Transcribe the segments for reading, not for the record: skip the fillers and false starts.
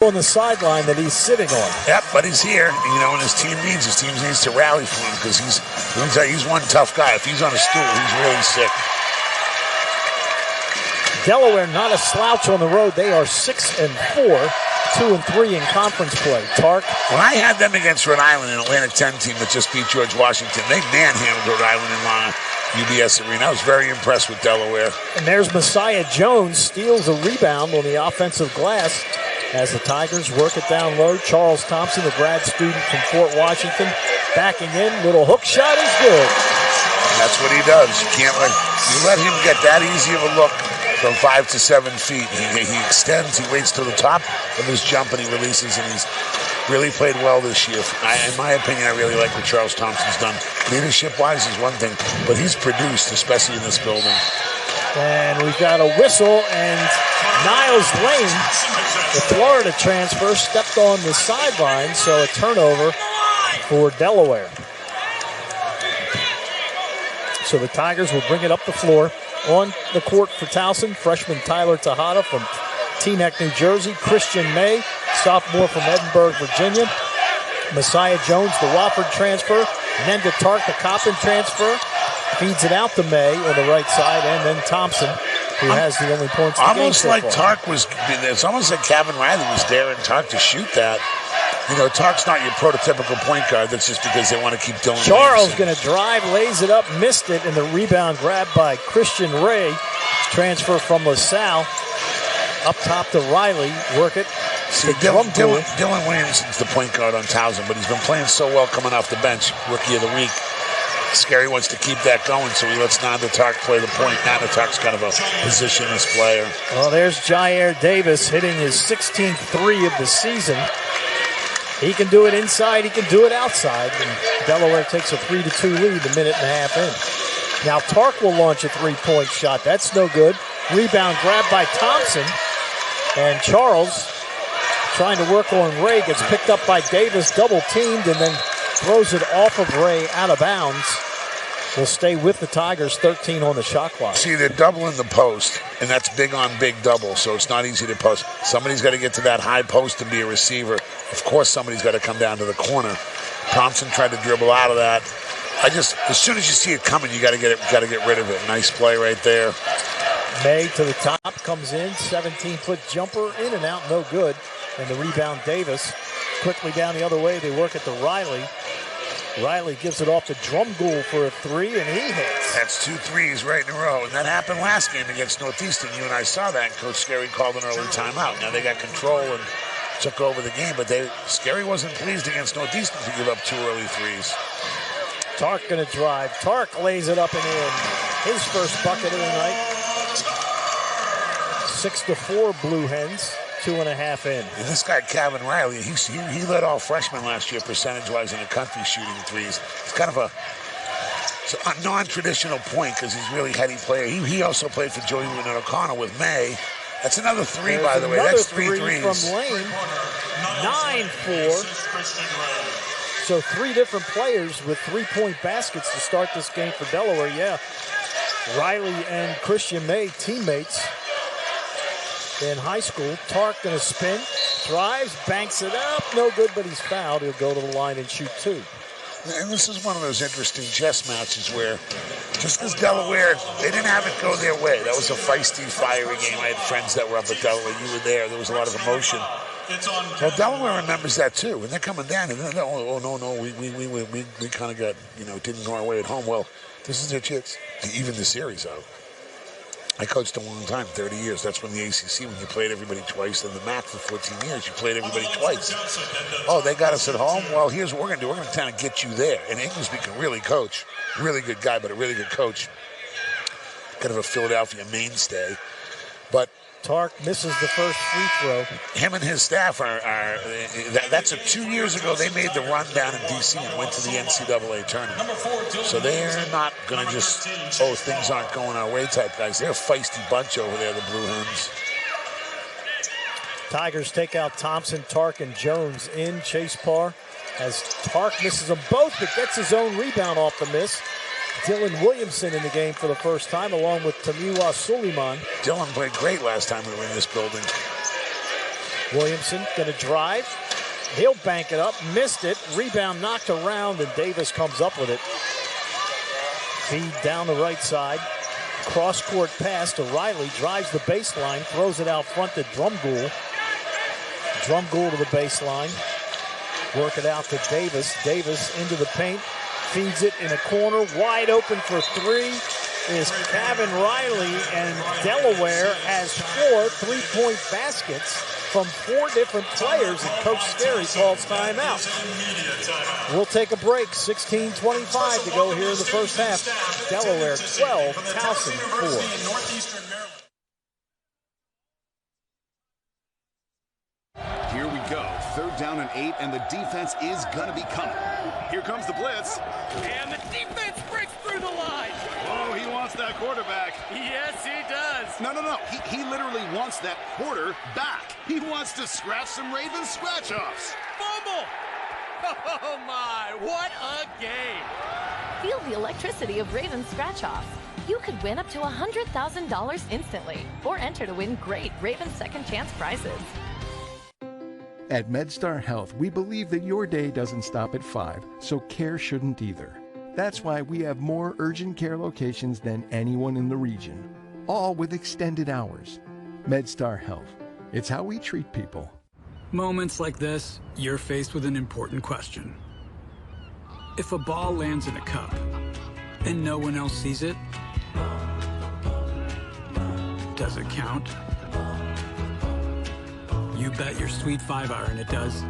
on the sideline that he's sitting on. Yep, but he's here. You know, when his team needs to rally for him because he's one tough guy. If he's on a stool, he's really sick. Delaware not a slouch on the road. They are 6-4, 2-3 in conference play. Tark. When I had them against Rhode Island, an Atlantic 10 team that just beat George Washington, they manhandled Rhode Island in UBS Arena. I was very impressed with Delaware. And there's Messiah Jones, steals a rebound on the offensive glass as the Tigers work it down low. Charles Thompson, the grad student from Fort Washington, backing in. Little hook shot is good. That's what he does. You let him get that easy of a look from 5 to 7 feet. He extends, he waits till the top of his jump, and he releases, and he's really played well this year. In my opinion, I really like what Charles Thompson's done. Leadership-wise is one thing, but he's produced, especially in this building. And we've got a whistle, and Niles Lane, the Florida transfer, stepped on the sideline, so a turnover for Delaware. So the Tigers will bring it up the floor. On the court for Towson, freshman Tyler Tejada from Teaneck, New Jersey. Christian May, sophomore from Edinburgh, Virginia. Messiah Jones, the Wofford transfer. Nenda Tark, the Coppin transfer. Feeds it out to May on the right side, and then Thompson, who has the only points. Almost like Tark was, it's almost like Kevin Riley was daring Tark to shoot that. You know, Tark's not your prototypical point guard. That's just because they want to keep Dylan. Charles going to drive, lays it up, missed it, and the rebound grabbed by Christian Ray. Transfer from LaSalle. Up top to Riley. Work it. See, Dylan Williamson's the point guard on Towson, but he's been playing so well coming off the bench. Rookie of the week. Scary wants to keep that going, so he lets Nanda Tark play the point. Nanda Tark's kind of a positionless player. Well, there's Jair Davis hitting his 16th three of the season. He can do it inside, he can do it outside. And Delaware takes a 3-2 lead a minute and a half in. Now Tark will launch a three-point shot. That's no good. Rebound grabbed by Thompson. And Charles, trying to work on Ray, gets picked up by Davis, double-teamed, and then throws it off of Ray out of bounds. Will stay with the Tigers, 13 on the shot clock. See, they're doubling the post, and that's big on big double, so it's not easy to post. Somebody's got to get to that high post and be a receiver. Of course, somebody's got to come down to the corner. Thompson tried to dribble out of that. As soon as you see it coming, you got to get rid of it. Nice play right there. May to the top, comes in, 17-foot jumper, in and out, no good. And the rebound, Davis. Quickly down the other way, they work it to Riley. Riley gives it off to Drumgoole for a three, and he hits. That's 2 threes right in a row, and that happened last game against Northeastern. You and I saw that, and Coach Scary called an early timeout. Now they got control and took over the game, but Scary wasn't pleased against Northeastern to give up 2 early threes. Tark going to drive. Tark lays it up and in. His first bucket of the night. 6-4 Blue Hens. 2.5 in. And this guy, Kevin Riley, he led all freshmen last year percentage-wise in the country shooting threes. He's kind of a non-traditional point because he's really heady player. He also played for Joey Luna O'Connell with May. That's another three, by the way. That's 3 threes. From Lane. 9-4. So 3 different players with 3-point baskets to start this game for Delaware. Yeah, Riley and Christian May, teammates in high school. Tark going to spin, drives, banks it up. No good, but he's fouled. He'll go to the line and shoot 2. And this is one of those interesting chess matches where just because Delaware, they didn't have it go their way. That was a feisty, fiery game. I had friends that were up at Delaware. You were there. There was a lot of emotion. Well, Delaware remembers that too. And they're coming down and they're, oh no, we kind of got, didn't go our way at home. Well, this is their chance to even the series out. I coached a long time, 30 years. That's when the ACC, when you played everybody twice, then the MAC for 14 years, you played everybody twice. Oh, they got us at home? Well, here's what we're going to do. We're going to kind of get you there. And Inglesby can really coach. Really good guy, but a really good coach. Kind of a Philadelphia mainstay. But Tark misses the first free throw. Him and his staff that's 2 years ago, they made the run down in D.C. and went to the NCAA tournament. So they're not going to just, things aren't going our way type guys. They're a feisty bunch over there, the Blue Hens. Tigers take out Thompson, Tark, and Jones in. Chase Parr, as Tark misses them both, but gets his own rebound off the miss. Dylan Williamson in the game for the first time, along with Tamiwa Suleiman. Dylan played great last time we were in this building. Williamson going to drive. He'll bank it up. Missed it. Rebound knocked around, and Davis comes up with it. Feed down the right side. Cross-court pass to Riley. Drives the baseline. Throws it out front to Drumgoole. Drumgoole to the baseline. Work it out to Davis. Davis into the paint. Feeds it in a corner. Wide open for three is Kevin Riley, and Delaware has 4 3-point baskets from 4 different players, and Coach Scary calls timeout. We'll take a break. 16:25 to go here in the first half. Delaware 12, Towson 4. Here we go. 3rd down and 8, and the defense is going to be coming. Here comes the blitz. And the defense breaks through the line. Oh, he wants that quarterback. Yes, he does. No. He literally wants that quarter back. He wants to scratch some Ravens scratch-offs. Fumble. Oh, my. What a game. Feel the electricity of Ravens scratch-offs. You could win up to $100,000 instantly or enter to win great Ravens second chance prizes. At MedStar Health, we believe that your day doesn't stop at 5, so care shouldn't either. That's why we have more urgent care locations than anyone in the region, all with extended hours. MedStar Health. It's how we treat people. Moments like this, you're faced with an important question. If a ball lands in a cup and no one else sees it, does it count? You bet your sweet 5-iron it does.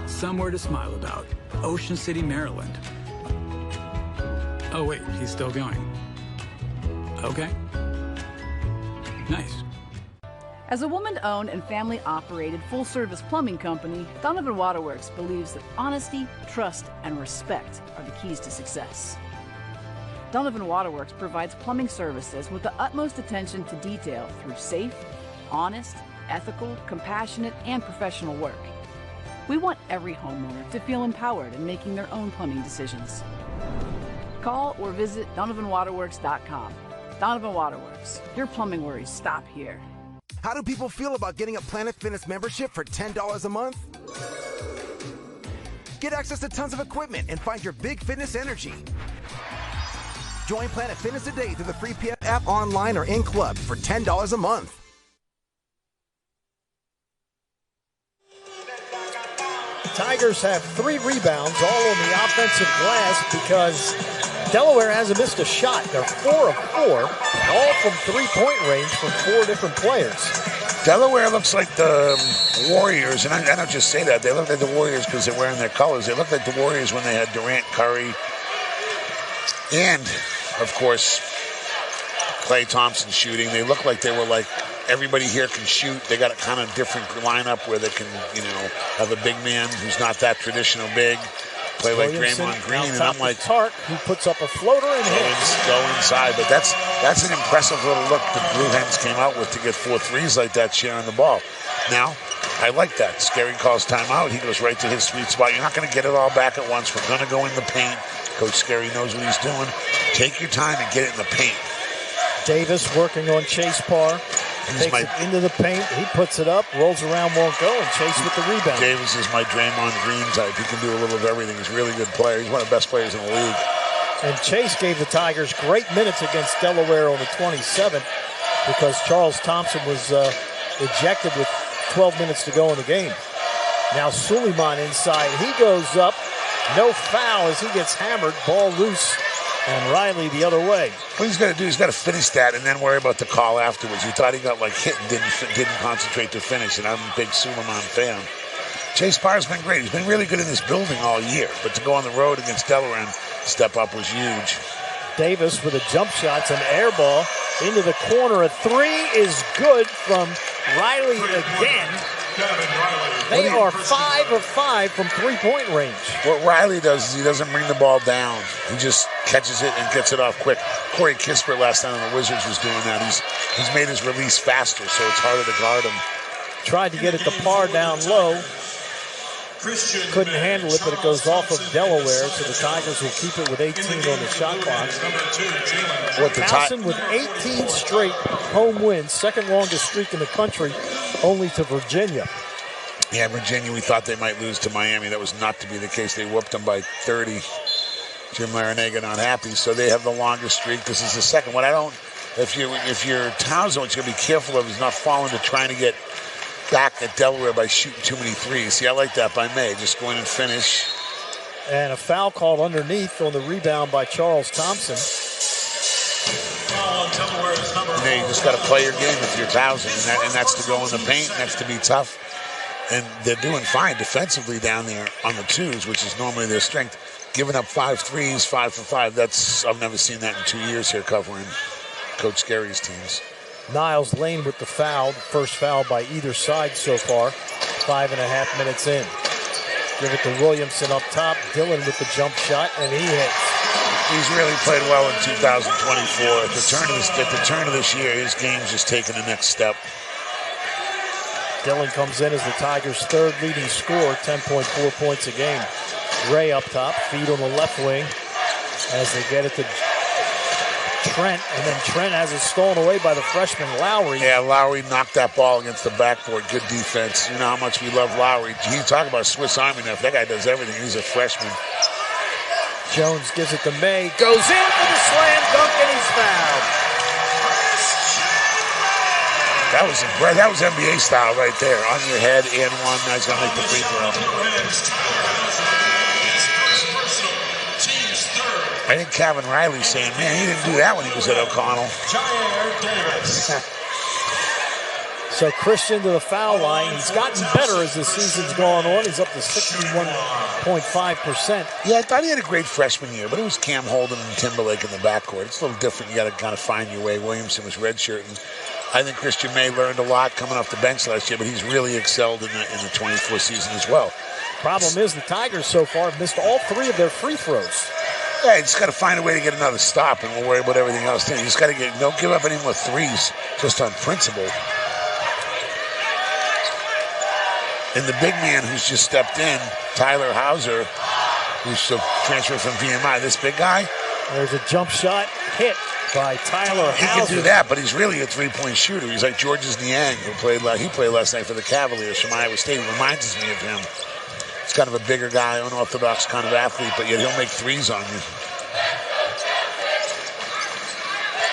Somewhere to smile about. Ocean City, Maryland. Oh wait, he's still going. Okay. Nice. As a woman-owned and family-operated full-service plumbing company, Donovan Waterworks believes that honesty, trust, and respect are the keys to success. Donovan Waterworks provides plumbing services with the utmost attention to detail through safe, honest, ethical, compassionate, and professional work. We want every homeowner to feel empowered in making their own plumbing decisions. Call or visit DonovanWaterworks.com. Donovan Waterworks, your plumbing worries stop here. How do people feel about getting a Planet Fitness membership for $10 a month? Get access to tons of equipment and find your big fitness energy. Join Planet Fitness today through the free PF app online or in club for $10 a month. Tigers have 3 rebounds, all on the offensive glass, because Delaware hasn't missed a shot. They're 4 of 4, all from 3-point range from 4 different players. Delaware looks like the Warriors, and I don't just say that. They look like the Warriors because they're wearing their colors. They look like the Warriors when they had Durant, Curry, and, of course, Klay Thompson shooting. They look like they were like, everybody here can shoot. They got a kind of different lineup where they can, have a big man who's not that traditional big, play like Draymond Green, and I'm like, Tark, who puts up a floater and go inside. But that's an impressive little look the Blue Hens came out with to get 4 threes like that, sharing the ball. Now, I like that. Scary calls timeout. He goes right to his sweet spot. You're not going to get it all back at once. We're going to go in the paint. Coach Scary knows what he's doing. Take your time and get it in the paint. Davis working on Chase Parr. Takes it into the paint. He puts it up, rolls around, won't go, and Chase with the rebound. Davis is my Draymond Green type. He can do a little of everything. He's a really good player. He's one of the best players in the league. And Chase gave the Tigers great minutes against Delaware on the 27th because Charles Thompson was ejected with 12 minutes to go in the game. Now Suleiman inside. He goes up. No foul as he gets hammered. Ball loose. And Riley the other way. What he's got to do, he's got to finish that and then worry about the call afterwards. You thought he got hit and didn't concentrate to finish, and I'm a big Suleiman fan. Chase Parr's been great. He's been really good in this building all year, but to go on the road against Delaware and step up was huge. Davis with a jump shot, an air ball into the corner. A 3 is good from Riley again. They are 5 of 5 from 3-point range. What Riley does is he doesn't bring the ball down. He just catches it and gets it off quick. Corey Kispert last time on the Wizards was doing that. He's made his release faster, so it's harder to guard him. Tried to get it to Parr down low. couldn't handle it, but it goes off of Delaware, so the Tigers will keep it with 18 on the shot clock. Towson with 18 straight home wins, second longest streak in the country, only to Virginia. Yeah, Virginia, we thought they might lose to Miami. That was not to be the case. They whooped them by 30. Jim Larinaga not happy, so they have the longest streak. This is the second one. If you're Towson, what you got to be careful of is not falling to trying to get back at Delaware by shooting too many threes. See, I like that by May. Just go in and finish. And a foul called underneath on the rebound by Charles Thompson. You just got to play your game if you're Towson, and that's to go in the paint, and that's to be tough. And they're doing fine defensively down there on the twos, which is normally their strength. Giving up 5 threes, 5 for 5. I've never seen that in 2 years here covering Coach Scary's teams. Niles Lane with the foul, first foul by either side so far. 5.5 minutes in. Give it to Williamson up top. Dillon with the jump shot, and he hits. He's really played well in 2024. At the turn of this year, his game's just taken the next step. Dillon comes in as the Tigers' third leading scorer, 10.4 points a game. Ray up top, feed on the left wing as they get it to Trent, and then Trent has it stolen away by the freshman Lowry. Yeah, Lowry knocked that ball against the backboard. Good defense. You know how much we love Lowry. You talk about Swiss Army knife. That guy does everything. He's a freshman. Jones gives it to May, goes in for the slam dunk, and he's fouled. That was NBA style right there. On your head, and one. Now he's going to make the free throw. I think Kevin Riley's saying, man, he didn't do that when he was at O'Connell. So Christian to the foul line. He's gotten better as the season's gone on. He's up to 61.5%. Yeah, I thought he had a great freshman year, but it was Cam Holden and Timberlake in the backcourt. It's a little different. You got to kind of find your way. Williamson was redshirting. I think Christian May learned a lot coming off the bench last year, but he's really excelled in the 24 season as well. Problem is the Tigers so far have missed all 3 of their free throws. Yeah, you just got to find a way to get another stop, and we'll worry about everything else. Then you just got to don't give up any more threes, just on principle. And the big man who's just stepped in, Tyler Hauser, who's transferred from VMI, this big guy. There's a jump shot hit by Tyler Hauser. He can do that, but he's really a three-point shooter. He's like Georges Niang, who played last night for the Cavaliers from Iowa State. He reminds me of him. He's kind of a bigger guy, unorthodox kind of athlete, but yet he'll make threes on you.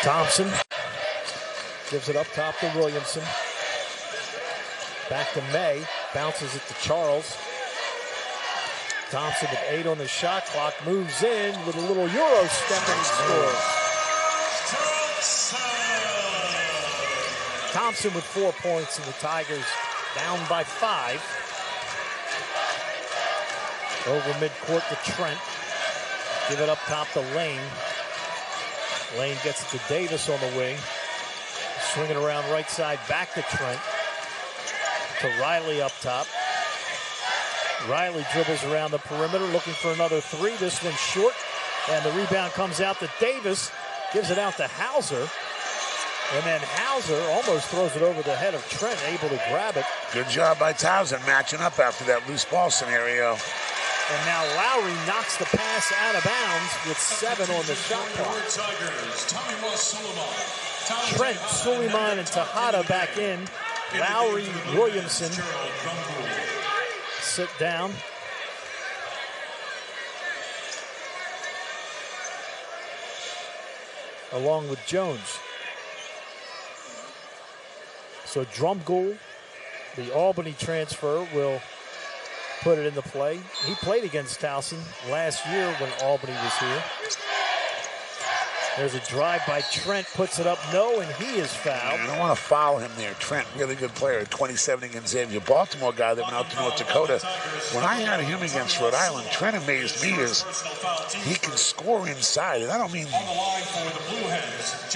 Thompson gives it up top to Williamson. Back to May. Bounces it to Charles. Thompson with 8 on the shot clock. Moves in with a little Euro step and scores. Thompson with 4 points, and the Tigers down by 5. Over midcourt to Trent. Give it up top to Lane. Lane gets it to Davis on the wing. Swinging around right side back to Trent. To Riley up top. Riley dribbles around the perimeter looking for another 3. This one's short. And the rebound comes out to Davis. Gives it out to Hauser. And then Hauser almost throws it over the head of Trent, able to grab it. Good job by Towson matching up after that loose ball scenario. And now Lowry knocks the pass out of bounds with 7 on the shot clock. Trent, Suleiman, and Tejada back in. Lowry, Williamson sit down. Along with Jones. So Drumgoole, the Albany transfer, will put it into play. He played against Towson last year when Albany was here. There's a drive by Trent, puts it up, no, and he is fouled. I don't want to foul him there. Trent, really good player, 27 against Xavier. Baltimore guy that went out to North Dakota. When I had him against Rhode Island, Trent amazed me as he can score inside. And I don't mean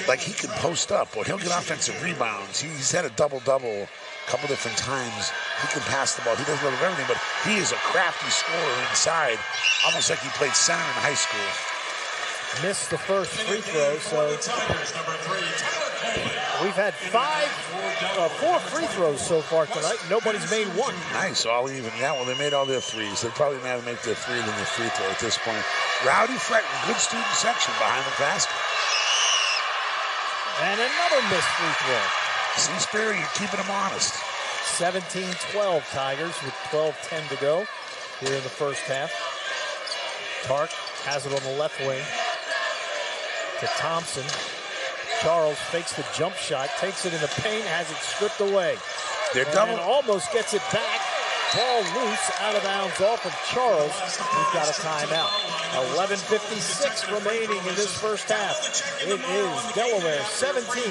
like he can post up or he'll get offensive rebounds. He's had a double-double a couple different times. He can pass the ball. He does a little of everything, but he is a crafty scorer inside, almost like he played center in high school. Missed the first free throw, so We've had four free throws so far tonight. Nobody's made one. Nice, all even. Yeah, well, they made all their threes. They'd probably rather make their three than their free throw at this point. Rowdy Fretton, good student section behind the basket. And another missed free throw. See, Sperry, you're keeping them honest. 17-12 Tigers with 12:10 to go here in the first half. Tark has it on the left wing to Thompson. Charles fakes the jump shot, takes it in the paint, has it stripped away. They're double. And almost gets it back. Ball loose, out of bounds off of Charles. He's got a timeout. 11:56 remaining in this first half. It is Delaware 17,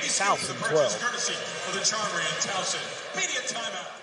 Towson 12. For the Charmer and Towson. Media timeout.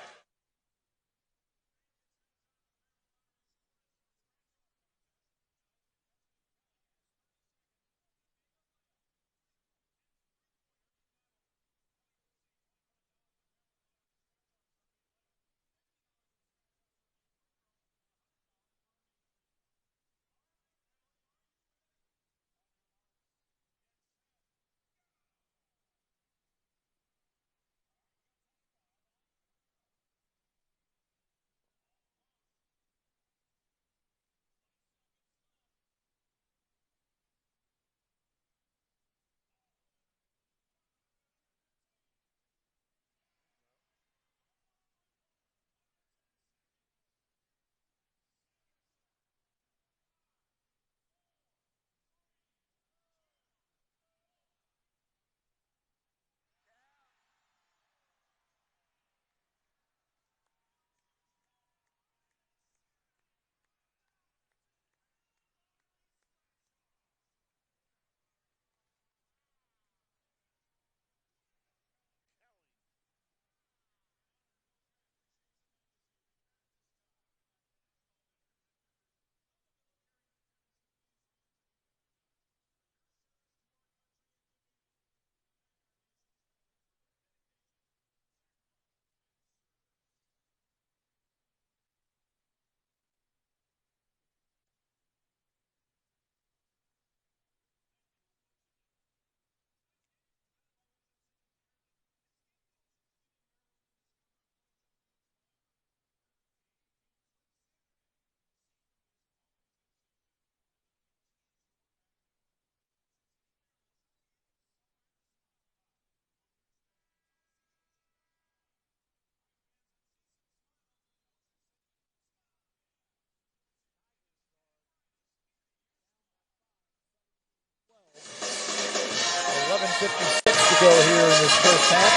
To go here in this first half.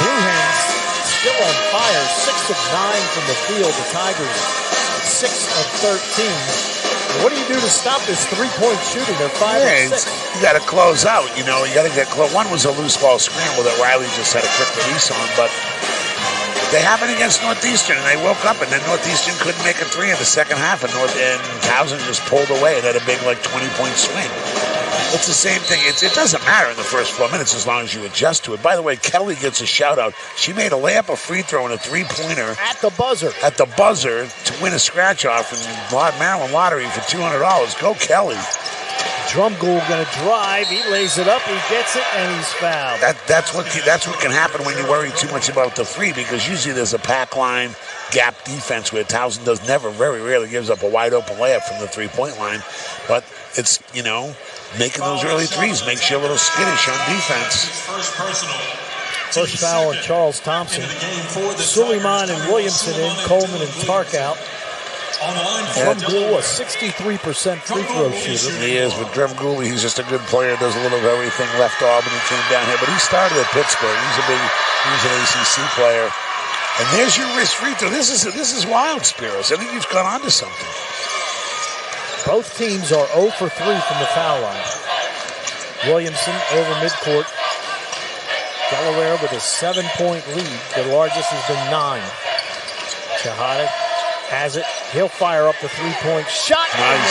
Blue Hens still on fire. 6 of 9 from the field. The Tigers 6 of 13. What do you do to stop this three-point shooting? They're 5 of 6. You got to close out. You know, you got to get close. One was a loose ball scramble that Riley just had a quick release on, but they happened against Northeastern, and they woke up, and then Northeastern couldn't make a three in the second half, and Towson just pulled away and had a big, 20-point swing. It's the same thing. It doesn't matter in the first 4 minutes as long as you adjust to it. By the way, Kelly gets a shout-out. She made a layup, a free throw, and a three-pointer. At the buzzer. At the buzzer to win a scratch-off in the Maryland Lottery for $200. Go, Kelly. Drumgoole going to drive. He lays it up. He gets it, and he's fouled. That's what can happen when you worry too much about the three, because usually there's a pack line gap defense where Towson very rarely gives up a wide-open layup from the three-point line. But it's, making those early threes makes you a little skittish on defense. First foul on Charles Thompson. Suleiman and Williamson in, Coleman and Tark out. Drumgoole, a 63% free throw shooter. He is, but Drumgoole, he's just a good player, does a little of everything. Left Albany, came down here, but he started at Pittsburgh. He's an ACC player. And there's your wrist free throw. This is wild, Spiros. I think you've gone on to something. Both teams are 0 for 3 from the foul line. Williamson over midcourt. Delaware with a 7-point lead. The largest has been 9. Shahada has it. He'll fire up the three-point shot. Nice.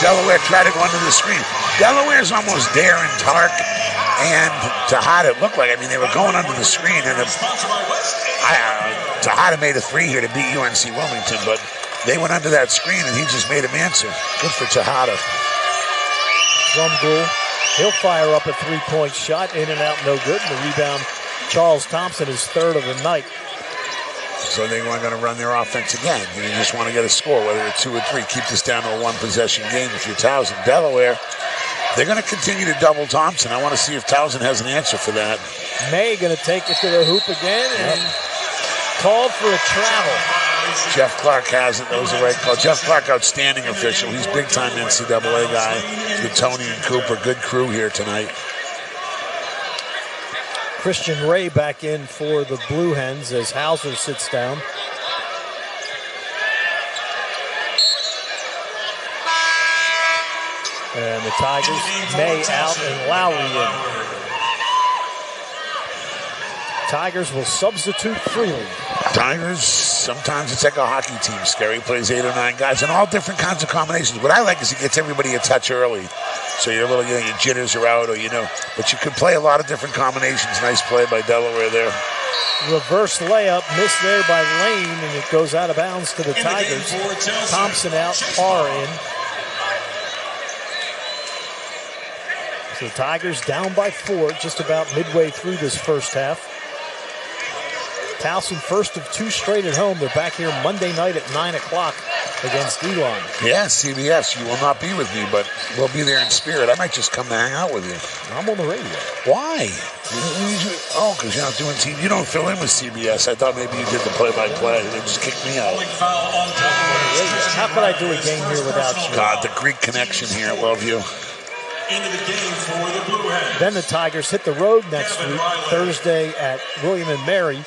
Delaware tried to go under the screen. Delaware's almost there in Tark and Tejada. It looked like, they were going under the screen. And Tejada made a three here to beat UNC Wilmington, but they went under that screen, and he just made him answer. Good for Tejada. Drumgoole He'll fire up a three-point shot, in and out, no good. And the rebound, Charles Thompson, is third of the night. So they weren't going to run their offense again. You just want to get a score, whether it's 2 or 3. Keep this down to a one-possession game if you're Towson. Delaware, they're going to continue to double Thompson. I want to see if Towson has an answer for that. May going to take it to the hoop again and called for a travel. Jeff Clark has it. That was the right call. Jeff Clark, outstanding official. He's big-time NCAA guy with Tony and Cooper. Good crew here tonight. Christian Ray back in for the Blue Hens as Hauser sits down. And the Tigers, May out and Lowry in. Tigers will substitute freely. Tigers, sometimes it's like a hockey team. Scary plays 8 or 9 guys and all different kinds of combinations. What I like is he gets everybody a touch early. So you're a little, your jitters are out, or but you can play a lot of different combinations. Nice play by Delaware there. Reverse layup, missed there by Lane, and it goes out of bounds to the Tigers. Thompson out, Parr in. So the Tigers down by 4, just about midway through this first half. Towson, first of 2 straight at home. They're back here Monday night at 9 o'clock against Elon. Yeah, CBS, you will not be with me, but we'll be there in spirit. I might just come to hang out with you. I'm on the radio. Why? Oh, because you're not doing TV. You don't fill in with CBS. I thought maybe you did the play-by-play. They just kicked me out. How could I do a game here without you? God, the Greek connection here. I love you. Into the game for the Blue Hens. Then the Tigers hit the road next week, Thursday at William and Mary,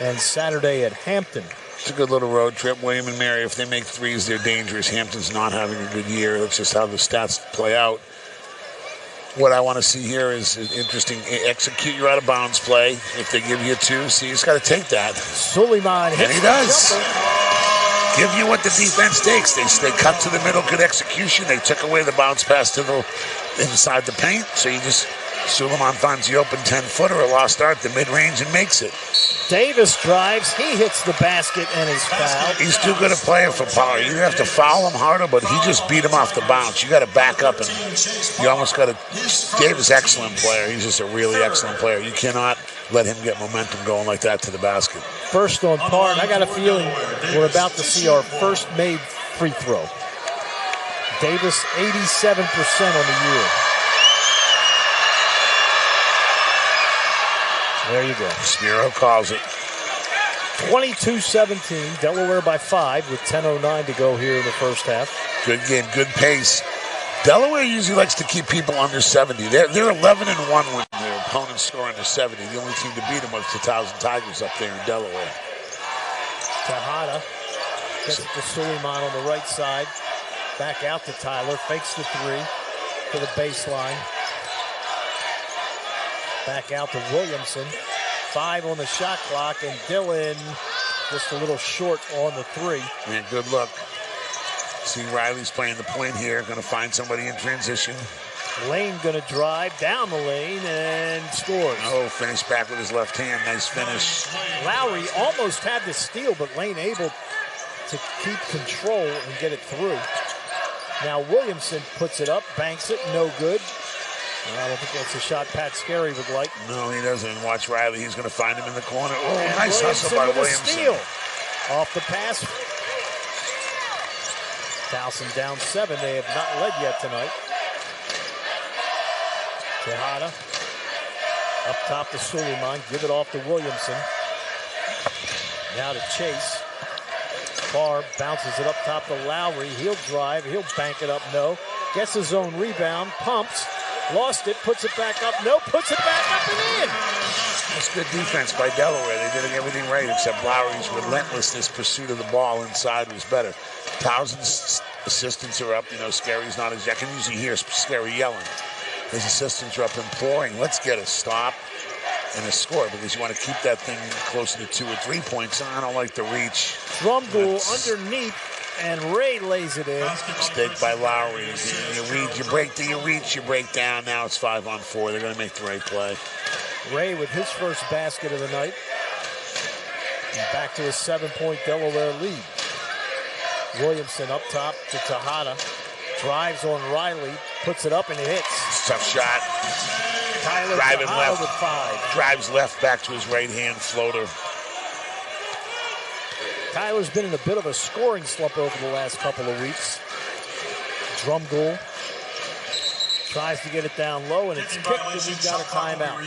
and Saturday at Hampton. It's a good little road trip. William and Mary, if they make threes, they're dangerous. Hampton's not having a good year. That's just how the stats play out. What I want to see here is interesting. Execute your out-of-bounds play. If they give you a 2, so you just got to take that. Suleiman hits. And he does. Give you what the defense takes. They cut to the middle, good execution. They took away the bounce pass to the inside the paint. So Suleiman finds the open 10-footer, a lost start, the mid-range, and makes it. Davis drives. He hits the basket and is fouled. He's too good a player for power. You have to foul him harder, but he just beat him off the bounce. You got to back up, and you almost got to. Davis, excellent player. He's just a really excellent player. You cannot let him get momentum going like that to the basket. First on Parr, and I got a feeling we're about to see our first made free throw. Davis, 87% on the year. There you go. Spiro calls it. 22-17, Delaware by 5 with 10:09 to go here in the first half. Good game, good pace. Delaware usually likes to keep people under 70. They're 11-1 when their opponents score under 70. The only team to beat them was the Towson Tigers up there in Delaware. Tejada gets it to Suleiman on the right side. Back out to Tyler, fakes the 3 to the baseline. Back out to Williamson. 5 on the shot clock, and Dillon just a little short on the 3. Man, good look. See, Riley's playing the point here. Going to find somebody in transition. Lane going to drive down the lane and scores. Oh, finish back with his left hand. Nice finish. Lowry almost had the steal, but Lane able to keep control and get it through. Now Williamson puts it up, banks it, no good. I don't think that's a shot Pat Scarry would like. No, he doesn't. Watch Riley. He's going to find him in the corner. Oh, and nice hustle by Williamson. Steal. Off the pass. Towson down 7. They have not led yet tonight. Tejada. Up top to Suleiman. Give it off to Williamson. Now to Chase. Parr bounces it up top to Lowry. He'll drive. He'll bank it up. No. Gets his own rebound. Pumps. Lost it, puts it back up. No, puts it back up and in. That's good defense by Delaware. They did everything right except Lowry's relentlessness pursuit of the ball inside was better. Towson's assistants are up. Scary's not as... I can usually hear Scary yelling. His assistants are up imploring, let's get a stop and a score, because you want to keep that thing closer to 2 or 3 points. I don't like the reach. Drumgoole underneath. And Ray lays it in. Mistake by Lowry. You read, you break down. Now it's 5-on-4. They're going to make the right play. Ray with his first basket of the night. And back to a 7-point Delaware lead. Williamson up top to Tejada. Drives on Riley. Puts it up and it hits. tough shot. Tyler Driving Zahara left. with 5. Drives left back to his right-hand floater. Tyler's been in a bit of a scoring slump over the last couple of weeks. Drum goal. Tries to get it down low, and it's kicked, and we've got a timeout.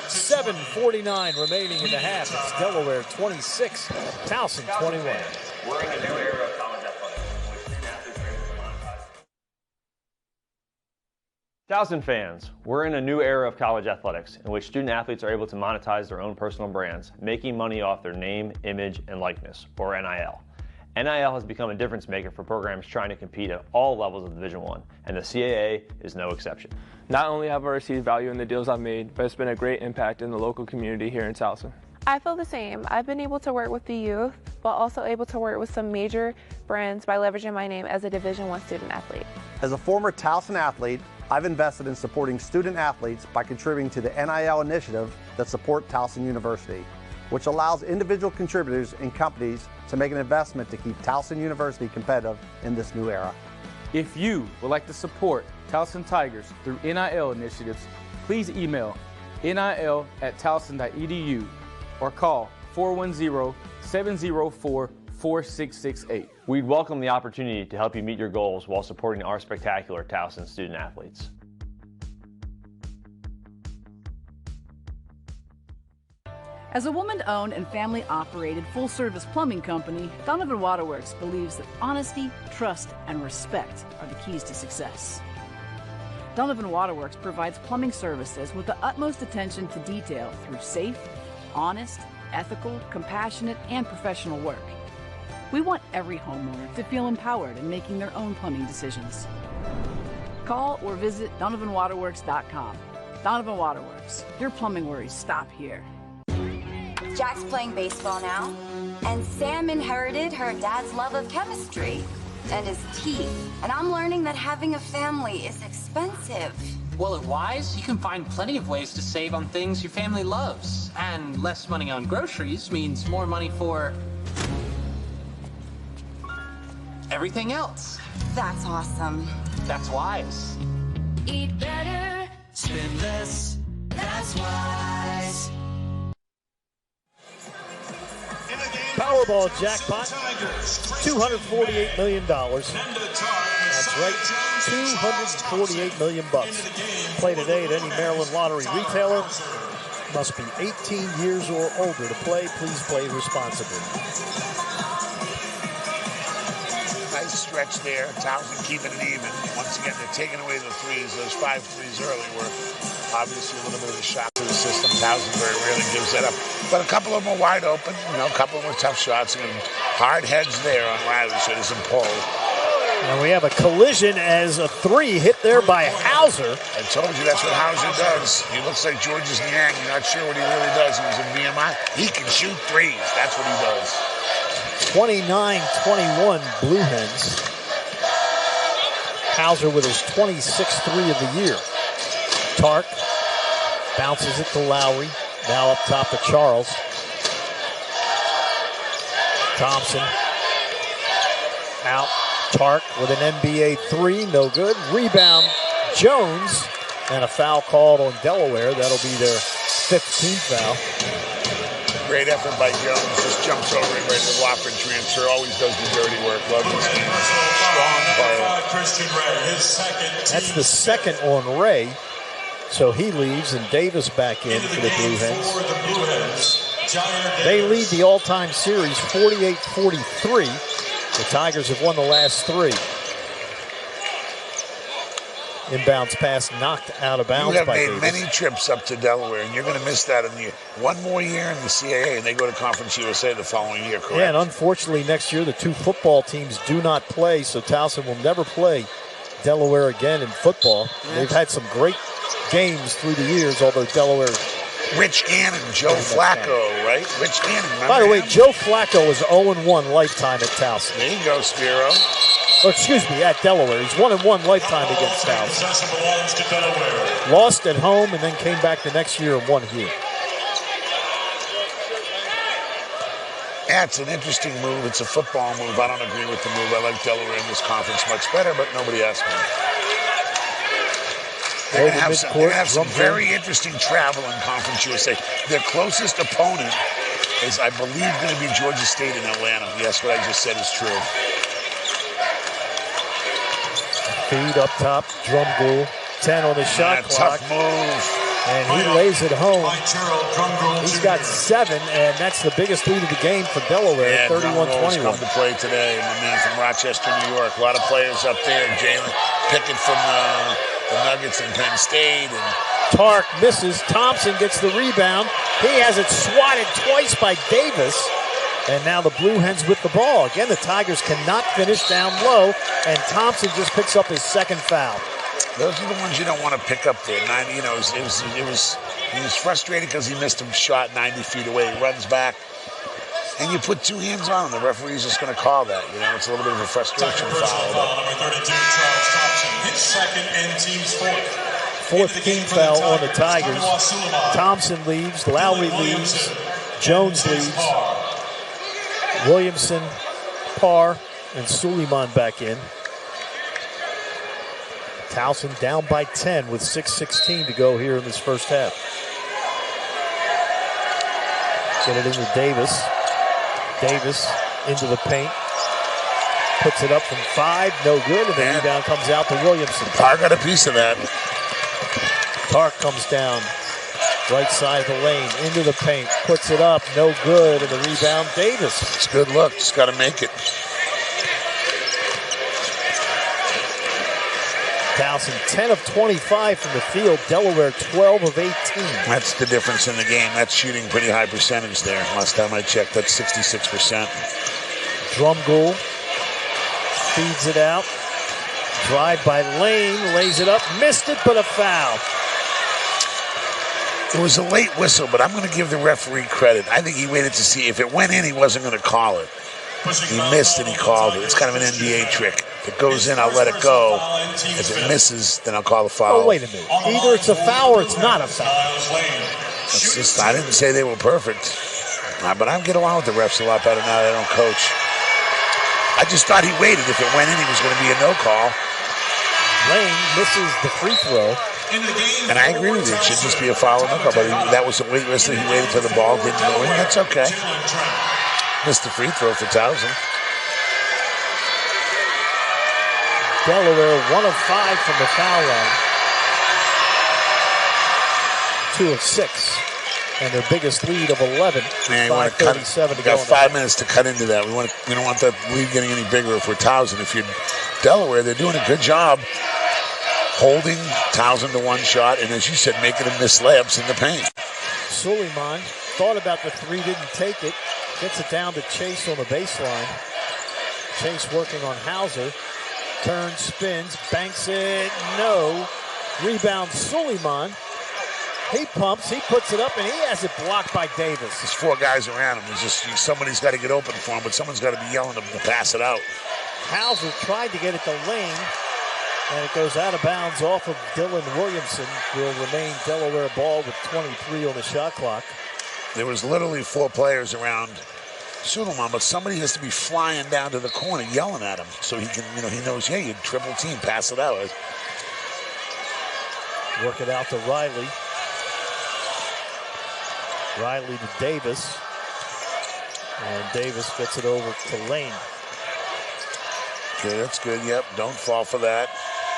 7:49 remaining in the half. It's Delaware 26, Towson 21. We're in a new era of college athletics, which student athletes are able to monetize. Towson fans, we're in a new era of college athletics in which student athletes are able to monetize their own personal brands, making money off their name, image, and likeness, or NIL. NIL has become a difference maker for programs trying to compete at all levels of Division I, and the CAA is no exception. Not only have I received value in the deals I've made, but it's been a great impact in the local community here in Towson. I feel the same. I've been able to work with the youth, but also able to work with some major brands by leveraging my name as a Division I student athlete. As a former Towson athlete, I've invested in supporting student athletes by contributing to the NIL initiative that support Towson University, which allows individual contributors and companies to make an investment to keep Towson University competitive in this new era. If you would like to support Towson Tigers through NIL initiatives, please email nil@towson.edu or call 410-704-4668. We'd welcome the opportunity to help you meet your goals while supporting our spectacular Towson student athletes. As a woman-owned and family-operated full-service plumbing company, Donovan Waterworks believes that honesty, trust, and respect are the keys to success. Donovan Waterworks provides plumbing services with the utmost attention to detail through safe, honest, ethical, compassionate, and professional work. We want every homeowner to feel empowered in making their own plumbing decisions. Call or visit DonovanWaterworks.com. Donovan Waterworks, your plumbing worries stop here. Jack's playing baseball now, and Sam inherited her dad's love of chemistry and his teeth. And I'm learning that having a family is expensive. Well, at Wise, you can find plenty of ways to save on things your family loves. And less money on groceries means more money for everything else. That's awesome. That's Wise. Eat better, spend less. That's Wise. Powerball jackpot, $248 million. That's right, $248 million. Play today at any Maryland lottery retailer. Must be 18 years or older to play. Please play responsibly. Nice stretch there. Towson keeping it even. Once again, they're taking away the threes. Those 5 threes early were obviously a little bit of a shock to the system. Towson very rarely gives that up. But a couple of them were wide open. You know, a couple of them were tough shots. And hard heads there on Riley, so it isn't Paul. And we have a collision as a 3 hit there by Hauser. I told you that's what Hauser does. He looks like George's Niang. You're not sure what he really does. He was in VMI. He can shoot threes. That's what he does. 29-21 Blue Hens. Hauser with his 26th 3 of the year. Tark bounces it to Lowry. Now up top to Charles. Thompson out. Tark with an NBA 3, no good. Rebound, Jones, and a foul called on Delaware. That'll be their 15th foul. Great effort by Jones. Just jumps over him right to the Wofford transfer. Always does the dirty work. Love his game. Strong player. That's the second on Ray. So he leaves, and Davis back in for the Blue Hens. They lead the all-time series 48-43. The Tigers have won the last 3. Inbounds pass knocked out of bounds by Davis. You have made many trips up to Delaware, and you're going to miss that in the one more year in the CAA, and they go to Conference USA the following year, correct? Yeah, and unfortunately next year the 2 football teams do not play, so Towson will never play Delaware again in football. They've had some great games through the years, although Delaware... Rich Gannon, Joe Flacco, right? Rich Gannon, by the way, Joe Flacco is 0-1 lifetime at Towson. There you go, Spiro. Or excuse me, at Delaware. He's 1-1 lifetime against Towson. Lost at home and then came back the next year and won here. Yeah, it's an interesting move. It's a football move. I don't agree with the move. I like Delaware in this conference much better, but nobody asked me. They're going to have some very interesting travel in Conference USA. Their closest opponent is, I believe, going to be Georgia State in Atlanta. Yes, what I just said is true. Feed up top, drum goal, 10 on the shot clock. Tough move. And he lays it home. He's got 7, and that's the biggest lead of the game for Delaware, Yeah, 31-21. come to play today. My man from Rochester, New York. A lot of players up there. Jalen Pickett from the Nuggets and Penn State. And Tark misses. Thompson gets the rebound. He has it swatted twice by Davis. And now the Blue Hens with the ball. Again, the Tigers cannot finish down low, and Thompson just picks up his second foul. Those are the ones you don't want to pick up there. He was frustrated because he missed a shot 90 feet away. He runs back, and you put 2 hands on him. The referee's just going to call that. It's a little bit of a frustration foul. Number 32, Charles Thompson, his second and team's Fourth team foul on the Tigers. Thompson leaves, Lowry leaves, Jones leaves, Williamson, Parr, and Suleiman back in. Towson down by 10 with 6:16 to go here in this first half. Get it into Davis. Davis into the paint. Puts it up from 5, no good, and the rebound comes out to Williamson. Parr got a piece of that. Tark comes down, right side of the lane, into the paint, puts it up, no good, and the rebound, Davis. It's a good look, just got to make it. Towson, 10 of 25 from the field. Delaware, 12 of 18. That's the difference in the game. That's shooting pretty high percentage there. Last time I checked, that's 66%. Drum goal. Feeds it out. Drive by Lane. Lays it up. Missed it, but a foul. It was a late whistle, but I'm going to give the referee credit. I think he waited to see. If it went in, he wasn't going to call it. He missed and he called it. It's kind of an NBA trick. If it goes in, I'll let it go. If it misses, then I'll call the foul. Oh, wait a minute. Either it's a foul or it's not a foul. It's just, I didn't say they were perfect. But I get along with the refs a lot better now that I don't coach. I just thought he waited. If it went in, he was going to be a no call. Lane misses the free throw. And I agree with you. It should just be a foul or no call. But that was a wait whistle. He waited till the ball didn't go in. That's okay. Missed the free throw for Towson. Delaware 1 of 5 from the foul line. 2 of 6. And their biggest lead of 11. Man, 5:37 to go. Got 5 minutes to cut into that. We don't want that lead getting any bigger if we're Towson. If you're Delaware, they're doing a good job holding Towson to one shot, and as you said, making them miss layups in the paint. Suleiman thought about the 3, didn't take it. Gets it down to Chase on the baseline. Chase working on Hauser. Turns, spins, banks it, no. Rebound Suleiman. He pumps, he puts it up, and he has it blocked by Davis. There's 4 guys around him. It's just somebody's got to get open for him, but someone's got to be yelling at him to pass it out. Hauser tried to get it to Lane, and it goes out of bounds off of Dylan Williamson. Will remain Delaware ball with 23 on the shot clock. There was literally 4 players around Suleiman, but somebody has to be flying down to the corner yelling at him so he can, he knows, hey, you triple team, pass it out. Work it out to Riley. Riley to Davis. And Davis gets it over to Lane. Okay, that's good. Yep, don't fall for that.